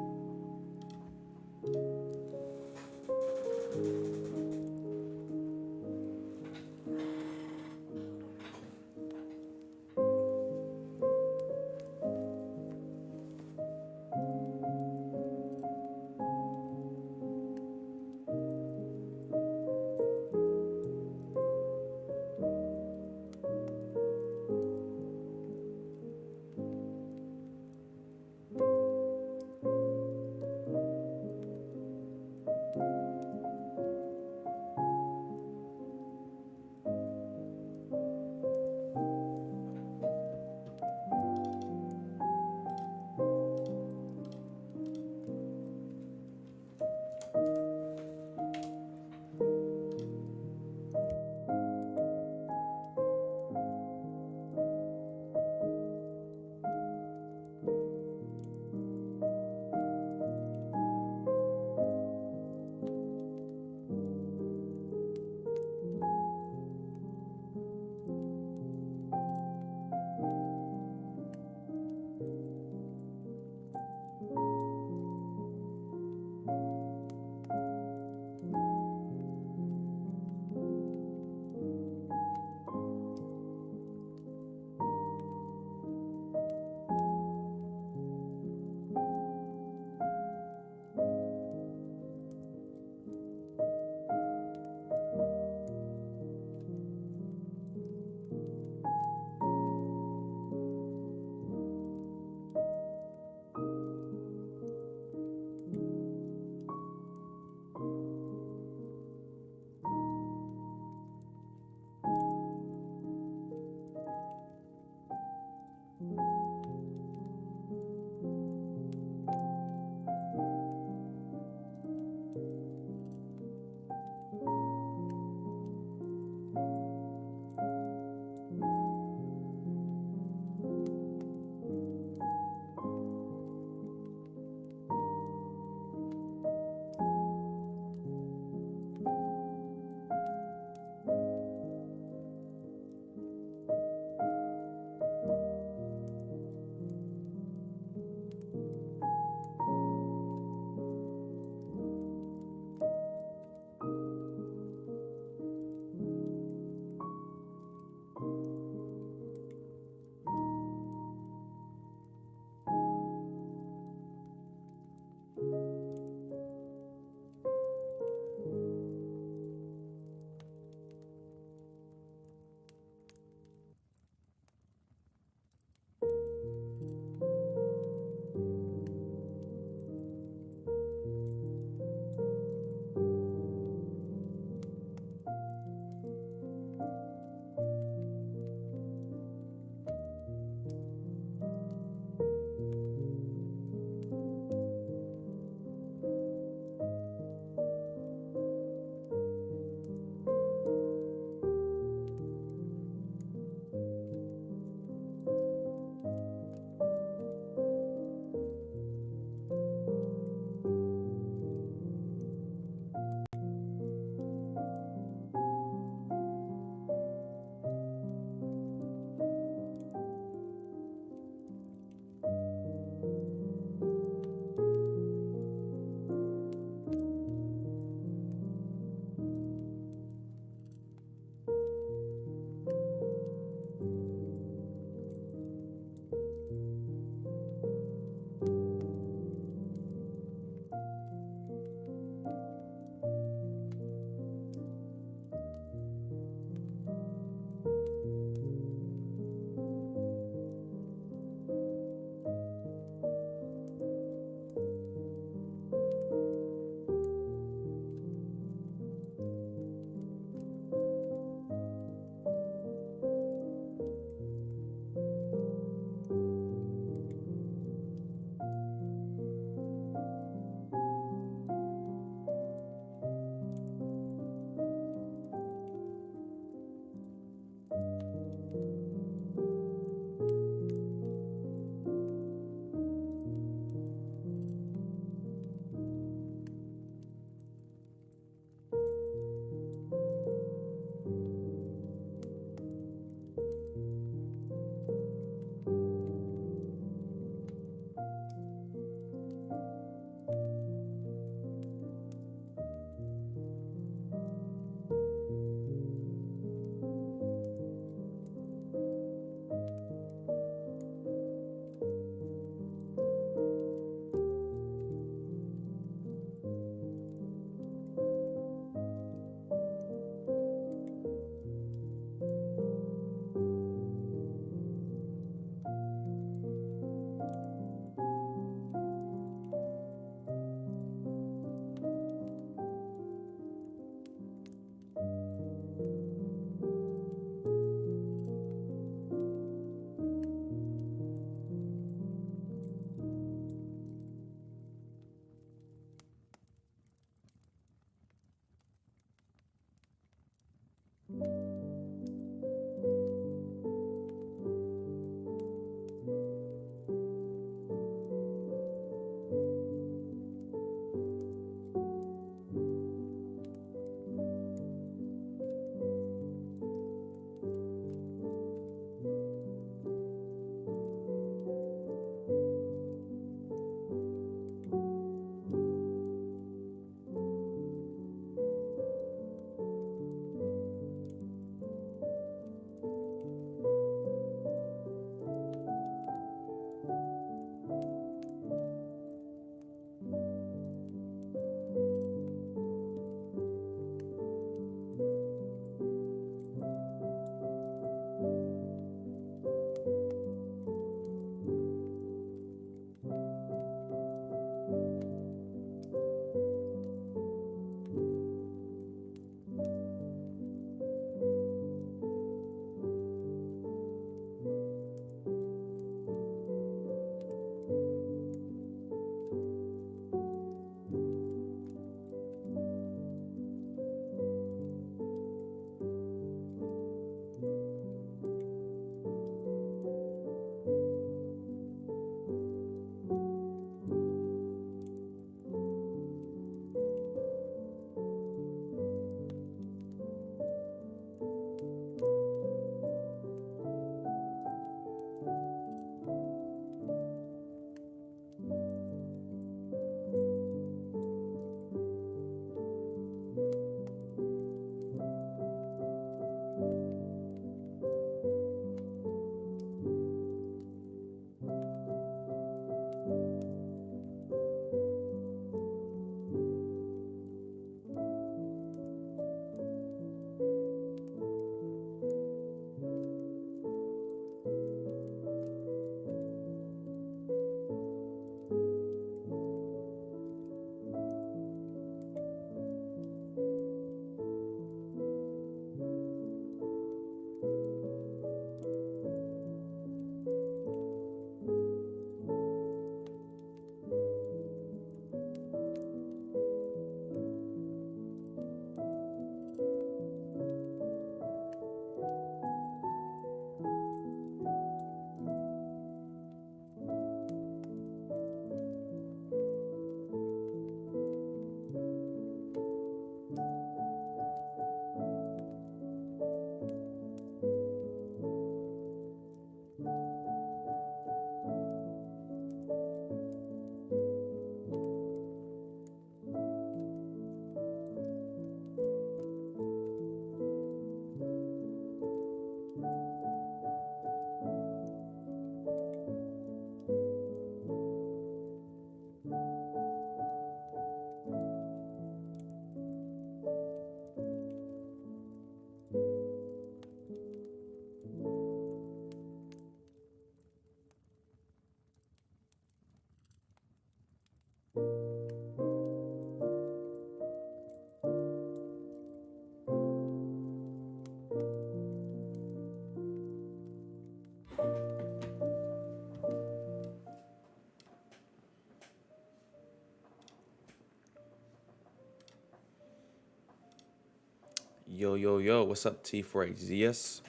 Yo, yo, yo, what's up, T Forex ZS?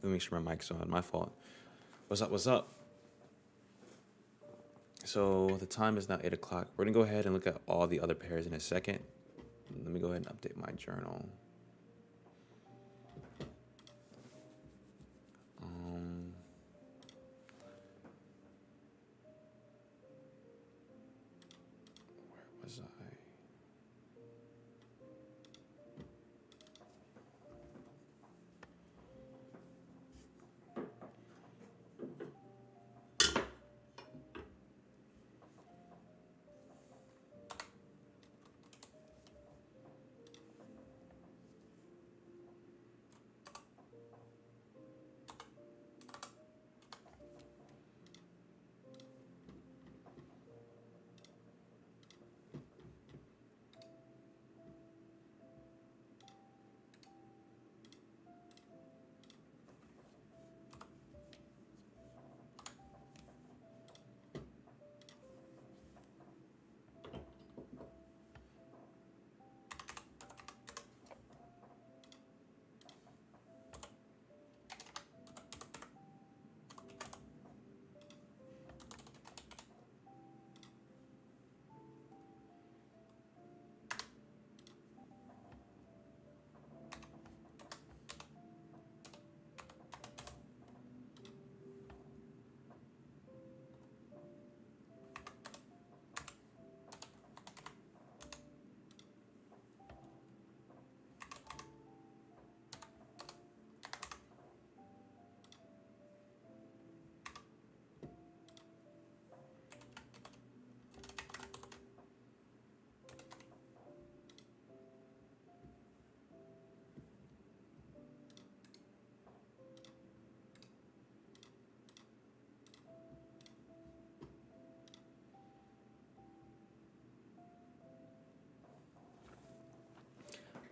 Let me make sure my mic's on. My fault. What's up? What's up? So the time is now 8 o'clock. We're gonna go ahead and look at all the other pairs in a second. Let me go ahead and update my journal. Where was I?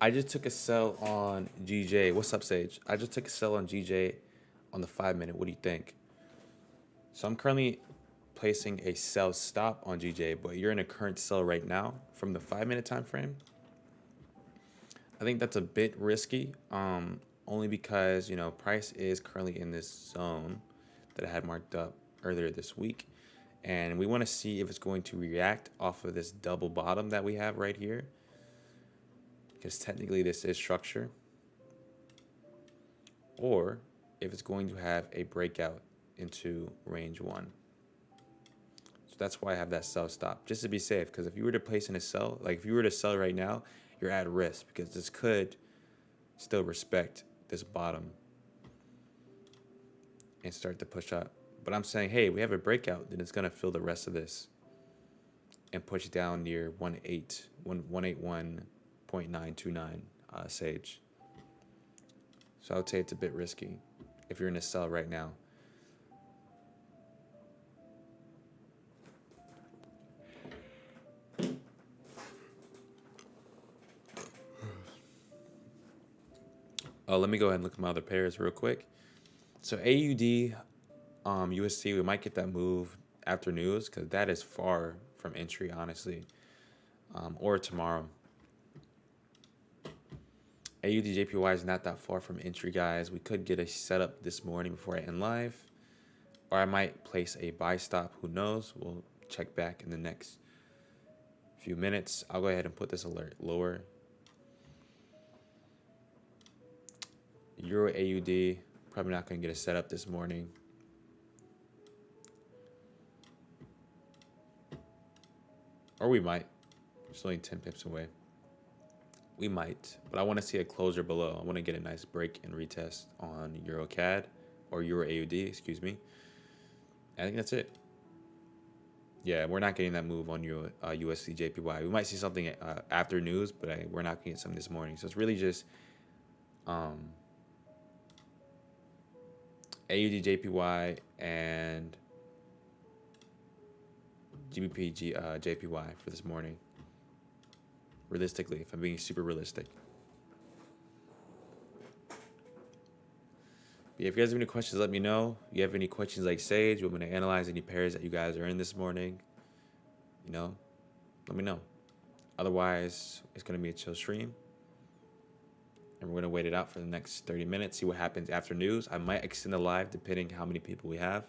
I just took a sell on GJ. What's up, Sage? I just took a sell on GJ on the 5 minute. What do you think? So I'm currently placing a sell stop on GJ, but you're in a current sell right now from the 5 minute time frame. I think that's a bit risky, only because price is currently in this zone that I had marked up earlier this week, and we want to see if it's going to react off of this double bottom that we have right here, because technically this is structure, or if it's going to have a breakout into range 1. So that's why I have that sell stop, just to be safe, because if you were to place in a sell, like if you were to sell right now, you're at risk, because this could still respect this bottom and start to push up. But I'm saying, hey, we have a breakout, then it's going to fill the rest of this and push down near 181.929 Sage. So I would say it's a bit risky if you're in a sell right now. Let me go ahead and look at my other pairs real quick. So AUD, USD, we might get that move after news, because that is far from entry, honestly, or tomorrow. AUD JPY is not that far from entry, guys. We could get a setup this morning before I end live, or I might place a buy stop. Who knows? We'll check back in the next few minutes. I'll go ahead and put this alert lower. Euro AUD, probably not going to get a setup this morning. Or we might. It's only 10 pips away. We might, but I want to see a closer below. I want to get a nice break and retest on Euro CAD, or Euro AUD, excuse me. I think that's it. Yeah, we're not getting that move on USD JPY. We might see something after news, but we're not going to get something this morning. So it's really just AUD JPY and GBP JPY for this morning. Realistically, if I'm being super realistic. Yeah, if you guys have any questions, let me know. If you have any questions like Sage, you want me to analyze any pairs that you guys are in this morning, let me know. Otherwise, it's going to be a chill stream. And we're going to wait it out for the next 30 minutes, see what happens after news. I might extend the live depending how many people we have.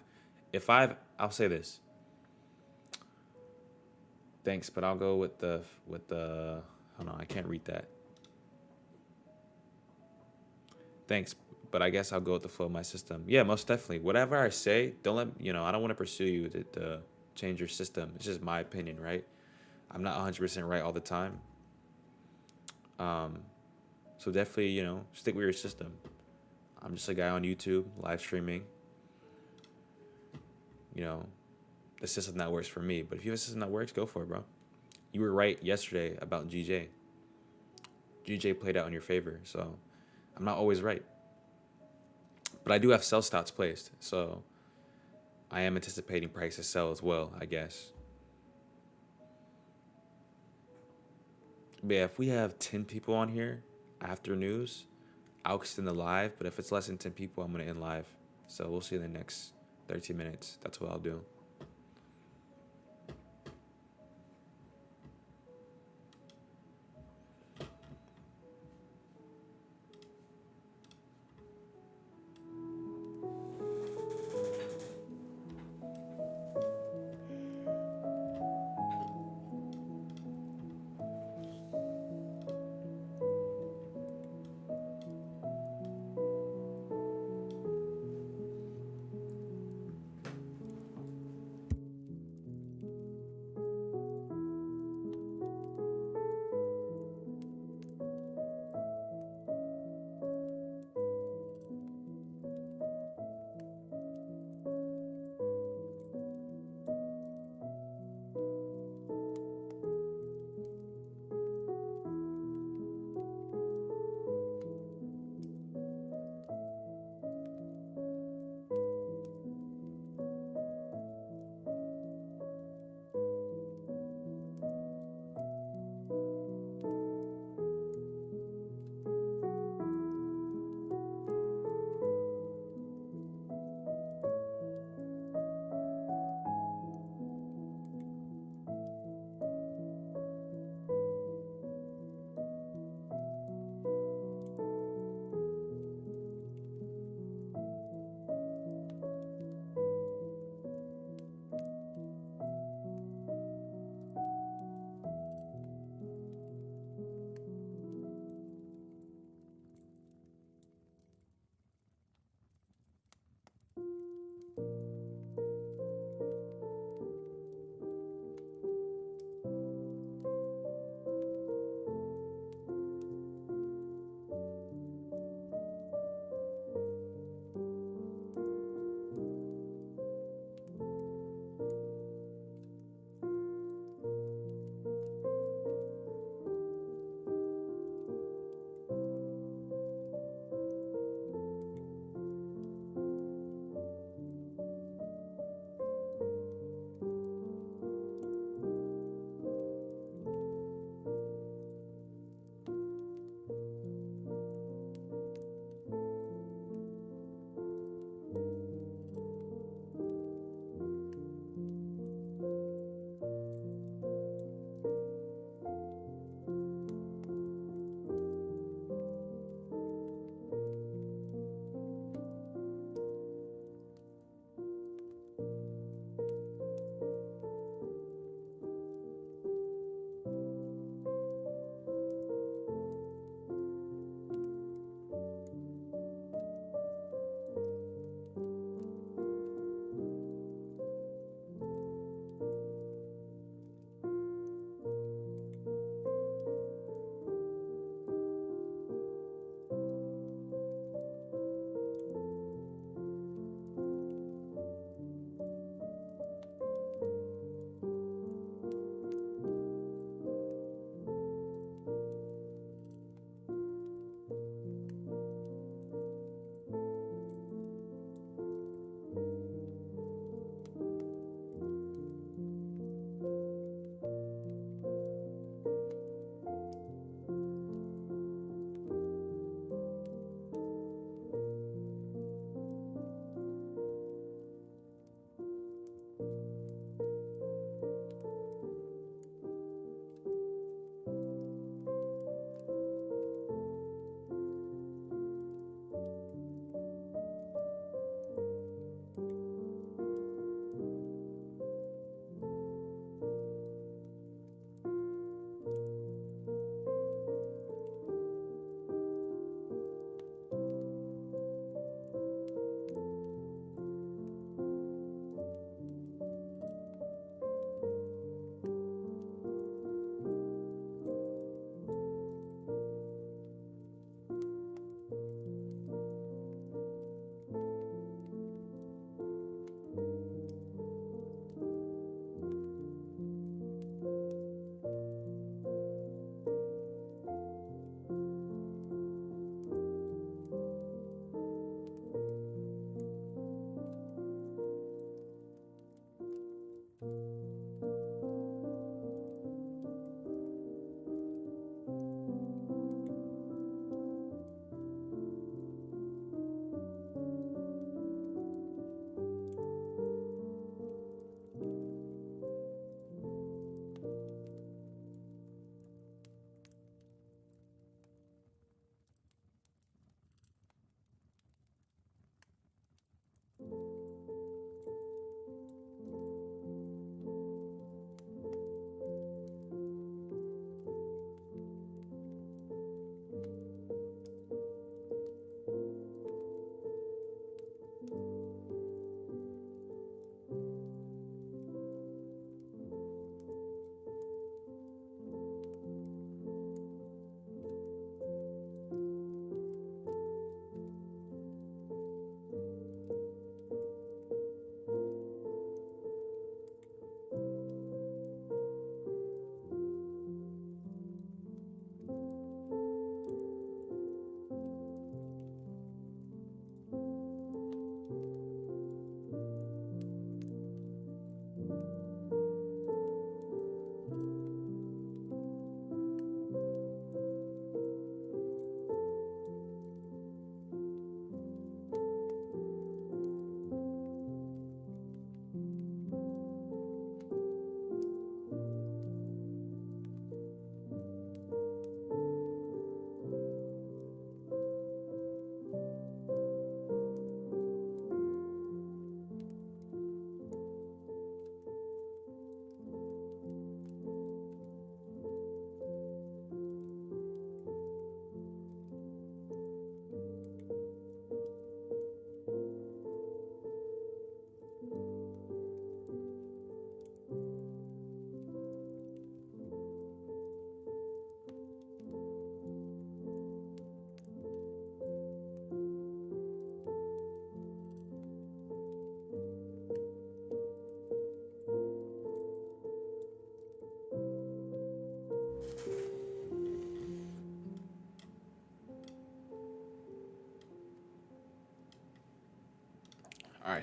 I'll say this. Thanks, but I'll go with the, hold on, I can't read that. Thanks, but I guess I'll go with the flow of my system. Yeah, most definitely. Whatever I say, don't let, I don't want to pursue you to change your system. It's just my opinion, right? I'm not 100% right all the time. So definitely, stick with your system. I'm just a guy on YouTube, live streaming. The system that works for me. But if you have a system that works, go for it, bro. You were right yesterday about GJ. GJ played out in your favor, so I'm not always right. But I do have sell stops placed, so I am anticipating price to sell as well, I guess. But yeah, if we have 10 people on here after news, I'll extend the live. But if it's less than 10 people, I'm going to end live. So we'll see in the next 13 minutes. That's what I'll do.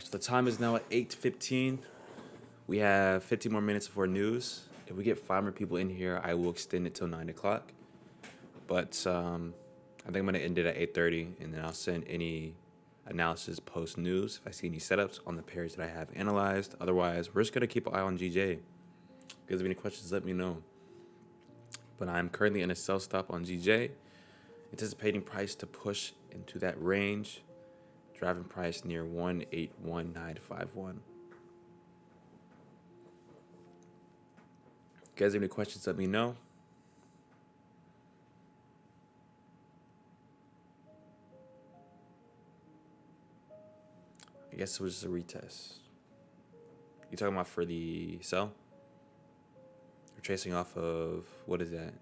right, so the time is now at 8:15. We have 15 more minutes before news. If we get 500 people in here, I will extend it till 9 o'clock. But I think I'm going to end it at 8:30, and then I'll send any analysis post news if I see any setups on the pairs that I have analyzed. Otherwise, we're just going to keep an eye on GJ. If you guys have any questions, let me know. But I'm currently in a sell stop on GJ, anticipating price to push into that range, driving price near 181,951. If you guys have any questions, let me know. I guess it was just a retest. You talking about for the sell? We're tracing off of, what is that?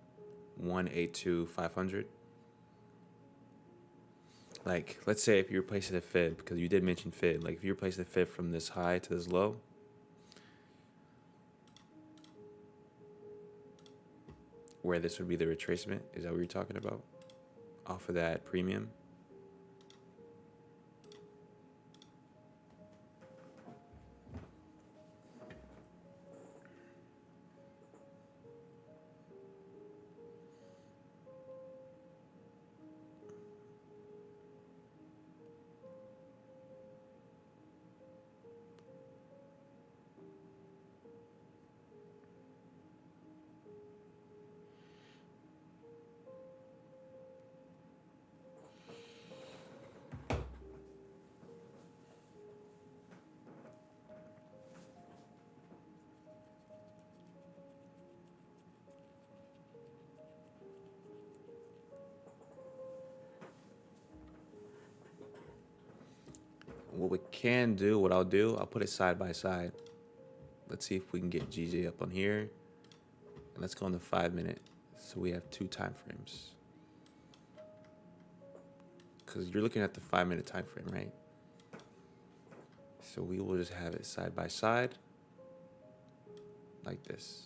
182,500. Like, let's say if you replace the fib, because you did mention fib, like if you replace the fib from this high to this low, where this would be the retracement, is that what you're talking about? Off of that premium? What we can do, what I'll do, I'll put it side by side. Let's see if we can get GJ up on here. And let's go on the 5 minute. So we have 2 time frames. Because you're looking at the 5 minute time frame, right? So we will just have it side by side, like this.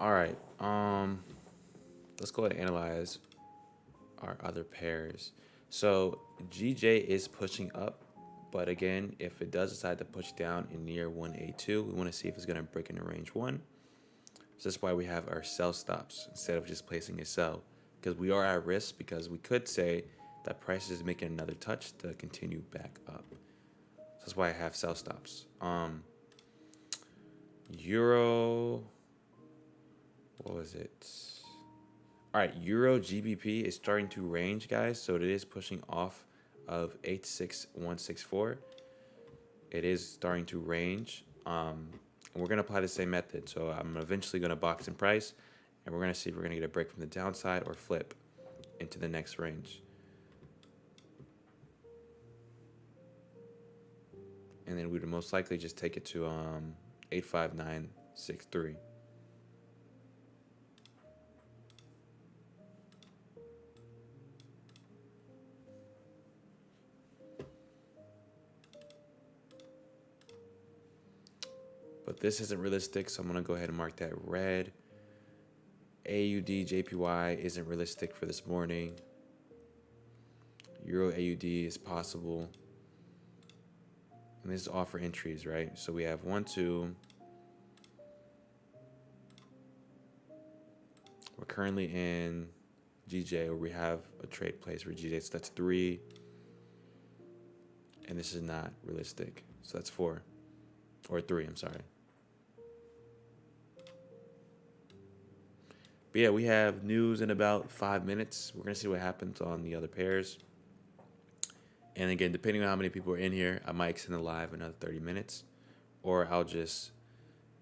All right. Let's go ahead and analyze our other pairs. So GJ is pushing up, but again, if it does decide to push down in near 182, we want to see if it's going to break into range one. So that's why we have our sell stops instead of just placing a sell, because we are at risk, because we could say that price is making another touch to continue back up. So that's why I have sell stops. Euro, what was it? All right, Euro GBP is starting to range, guys. So it is pushing off of 86164. It is starting to range. And we're going to apply the same method. So I'm eventually going to box in price, and we're going to see if we're going to get a break from the downside or flip into the next range. And then we would most likely just take it to 85963. But this isn't realistic, so I'm going to go ahead and mark that red. AUD JPY isn't realistic for this morning. Euro AUD is possible. And this is all for entries, right? So we have 1, 2. We're currently in GJ, where we have a trade place for GJ. So that's 3. And this is not realistic. So that's 4. Or 3, I'm sorry. But yeah, we have news in about 5 minutes. We're going to see what happens on the other pairs. And again, depending on how many people are in here, I might extend the live another 30 minutes. Or I'll just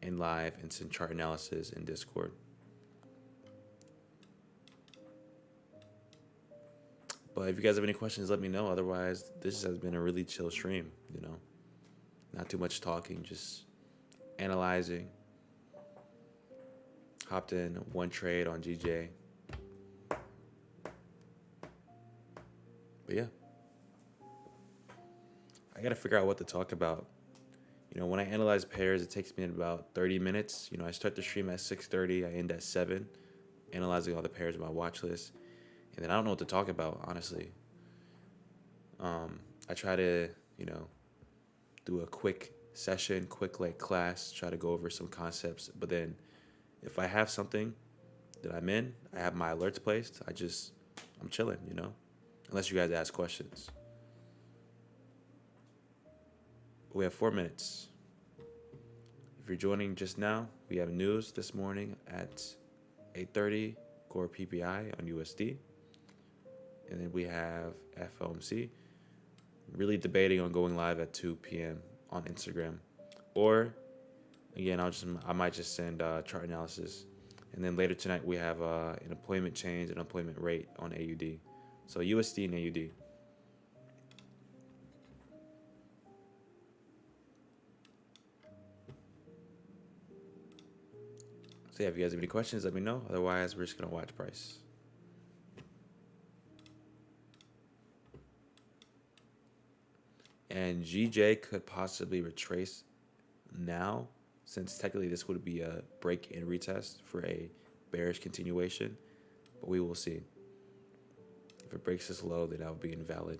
end live and send chart analysis in Discord. But if you guys have any questions, let me know. Otherwise, this has been a really chill stream, you know. Not too much talking, just analyzing. Hopped in one trade on GJ. But yeah. I gotta figure out what to talk about. You know, when I analyze pairs, it takes me about 30 minutes. You know, I start the stream at 6:30, I end at 7, analyzing all the pairs on my watch list. And then I don't know what to talk about, honestly. I try to, you know, do a quick session, quick like class, try to go over some concepts. But then if I have something that I'm in, I have my alerts placed, I'm chilling, you know, unless you guys ask questions. We have 4 minutes. If you're joining just now, we have news this morning at 8:30, core PPI on USD. And then we have FOMC. Really debating on going live at 2 p.m. on Instagram. Or, again, I might just send chart analysis. And then later tonight, we have an employment change and employment rate on AUD. So USD and AUD. So yeah, if you guys have any questions, let me know. Otherwise, we're just going to watch price. And GJ could possibly retrace now, since technically this would be a break and retest for a bearish continuation. But we will see. If it breaks this low, then that would be invalid.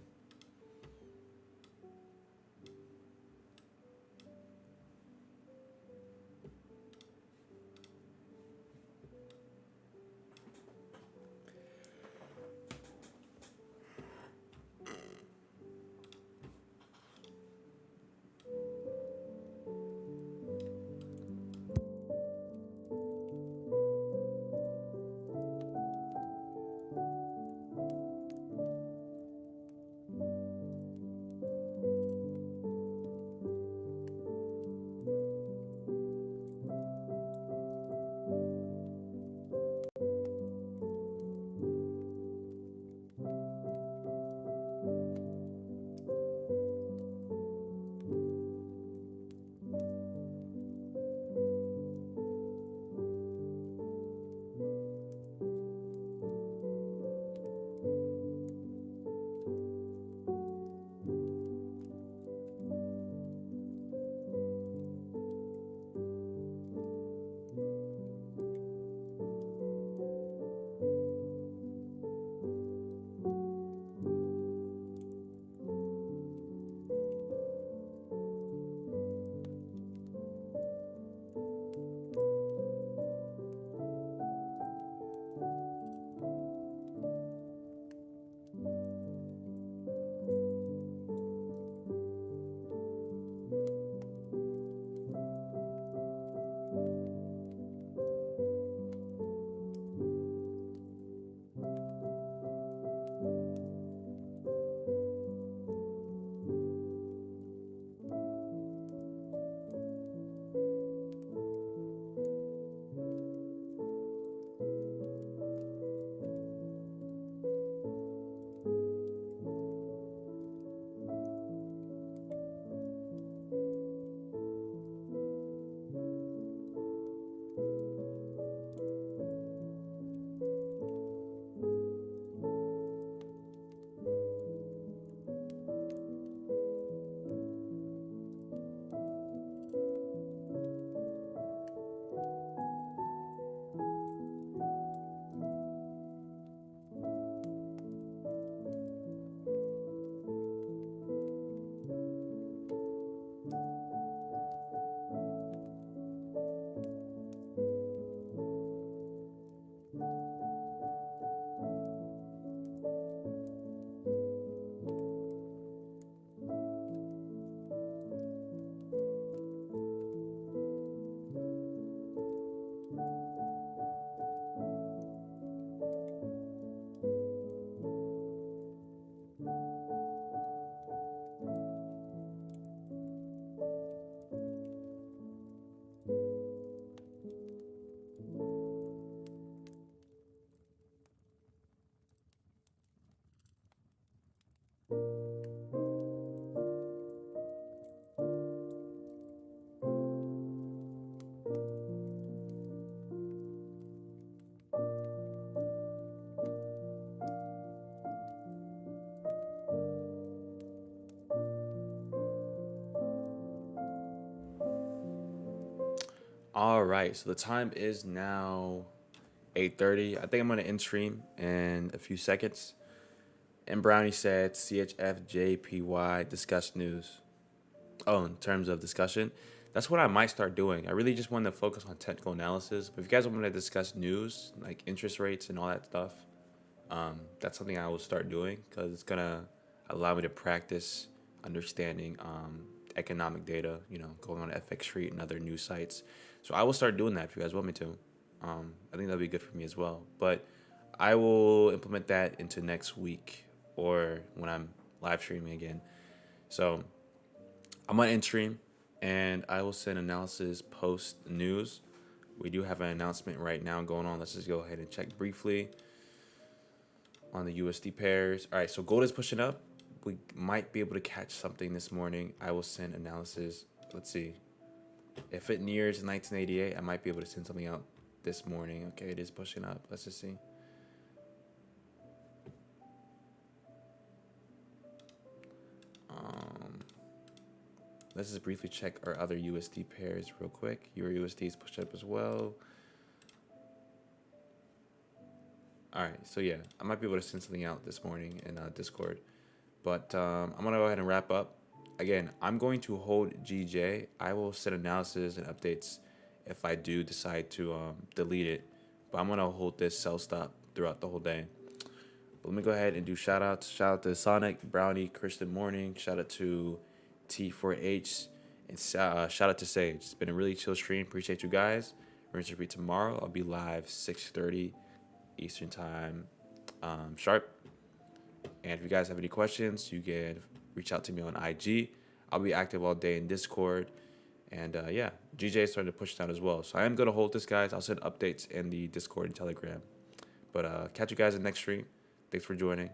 All right, so the time is now 8:30. I think I'm gonna end stream in a few seconds. And Brownie said CHFJPY discuss news. Oh, in terms of discussion, that's what I might start doing. I really just want to focus on technical analysis. But if you guys want me to discuss news, like interest rates and all that stuff, that's something I will start doing because it's gonna allow me to practice understanding economic data. You know, going on FX Street and other news sites. So I will start doing that if you guys want me to. I think that'll be good for me as well. But I will implement that into next week or when I'm live streaming again. So I'm on in stream and I will send analysis post news. We do have an announcement right now going on. Let's just go ahead and check briefly on the USD pairs. All right, so gold is pushing up. We might be able to catch something this morning. I will send analysis. Let's see. If it nears 1988, I might be able to send something out this morning. Okay, it is pushing up. Let's just see. Let's just briefly check our other USD pairs real quick. Euro USD is pushed up as well. All right, so yeah, I might be able to send something out this morning in Discord. But I'm going to go ahead and wrap up. Again, I'm going to hold GJ. I will send analysis and updates if I do decide to delete it. But I'm going to hold this sell stop throughout the whole day. But let me go ahead and do shout outs. Shout out to Sonic, Brownie, Kristen Morning. Shout out to T4H. And shout out to Sage. It's been a really chill stream. Appreciate you guys. We're going to be tomorrow. I'll be live 6:30 Eastern Time sharp. And if you guys have any questions, you can reach out to me on IG. I'll be active all day in Discord. And yeah, GJ is starting to push down as well. So I am going to hold this, guys. I'll send updates in the Discord and Telegram. But catch you guys in the next stream. Thanks for joining.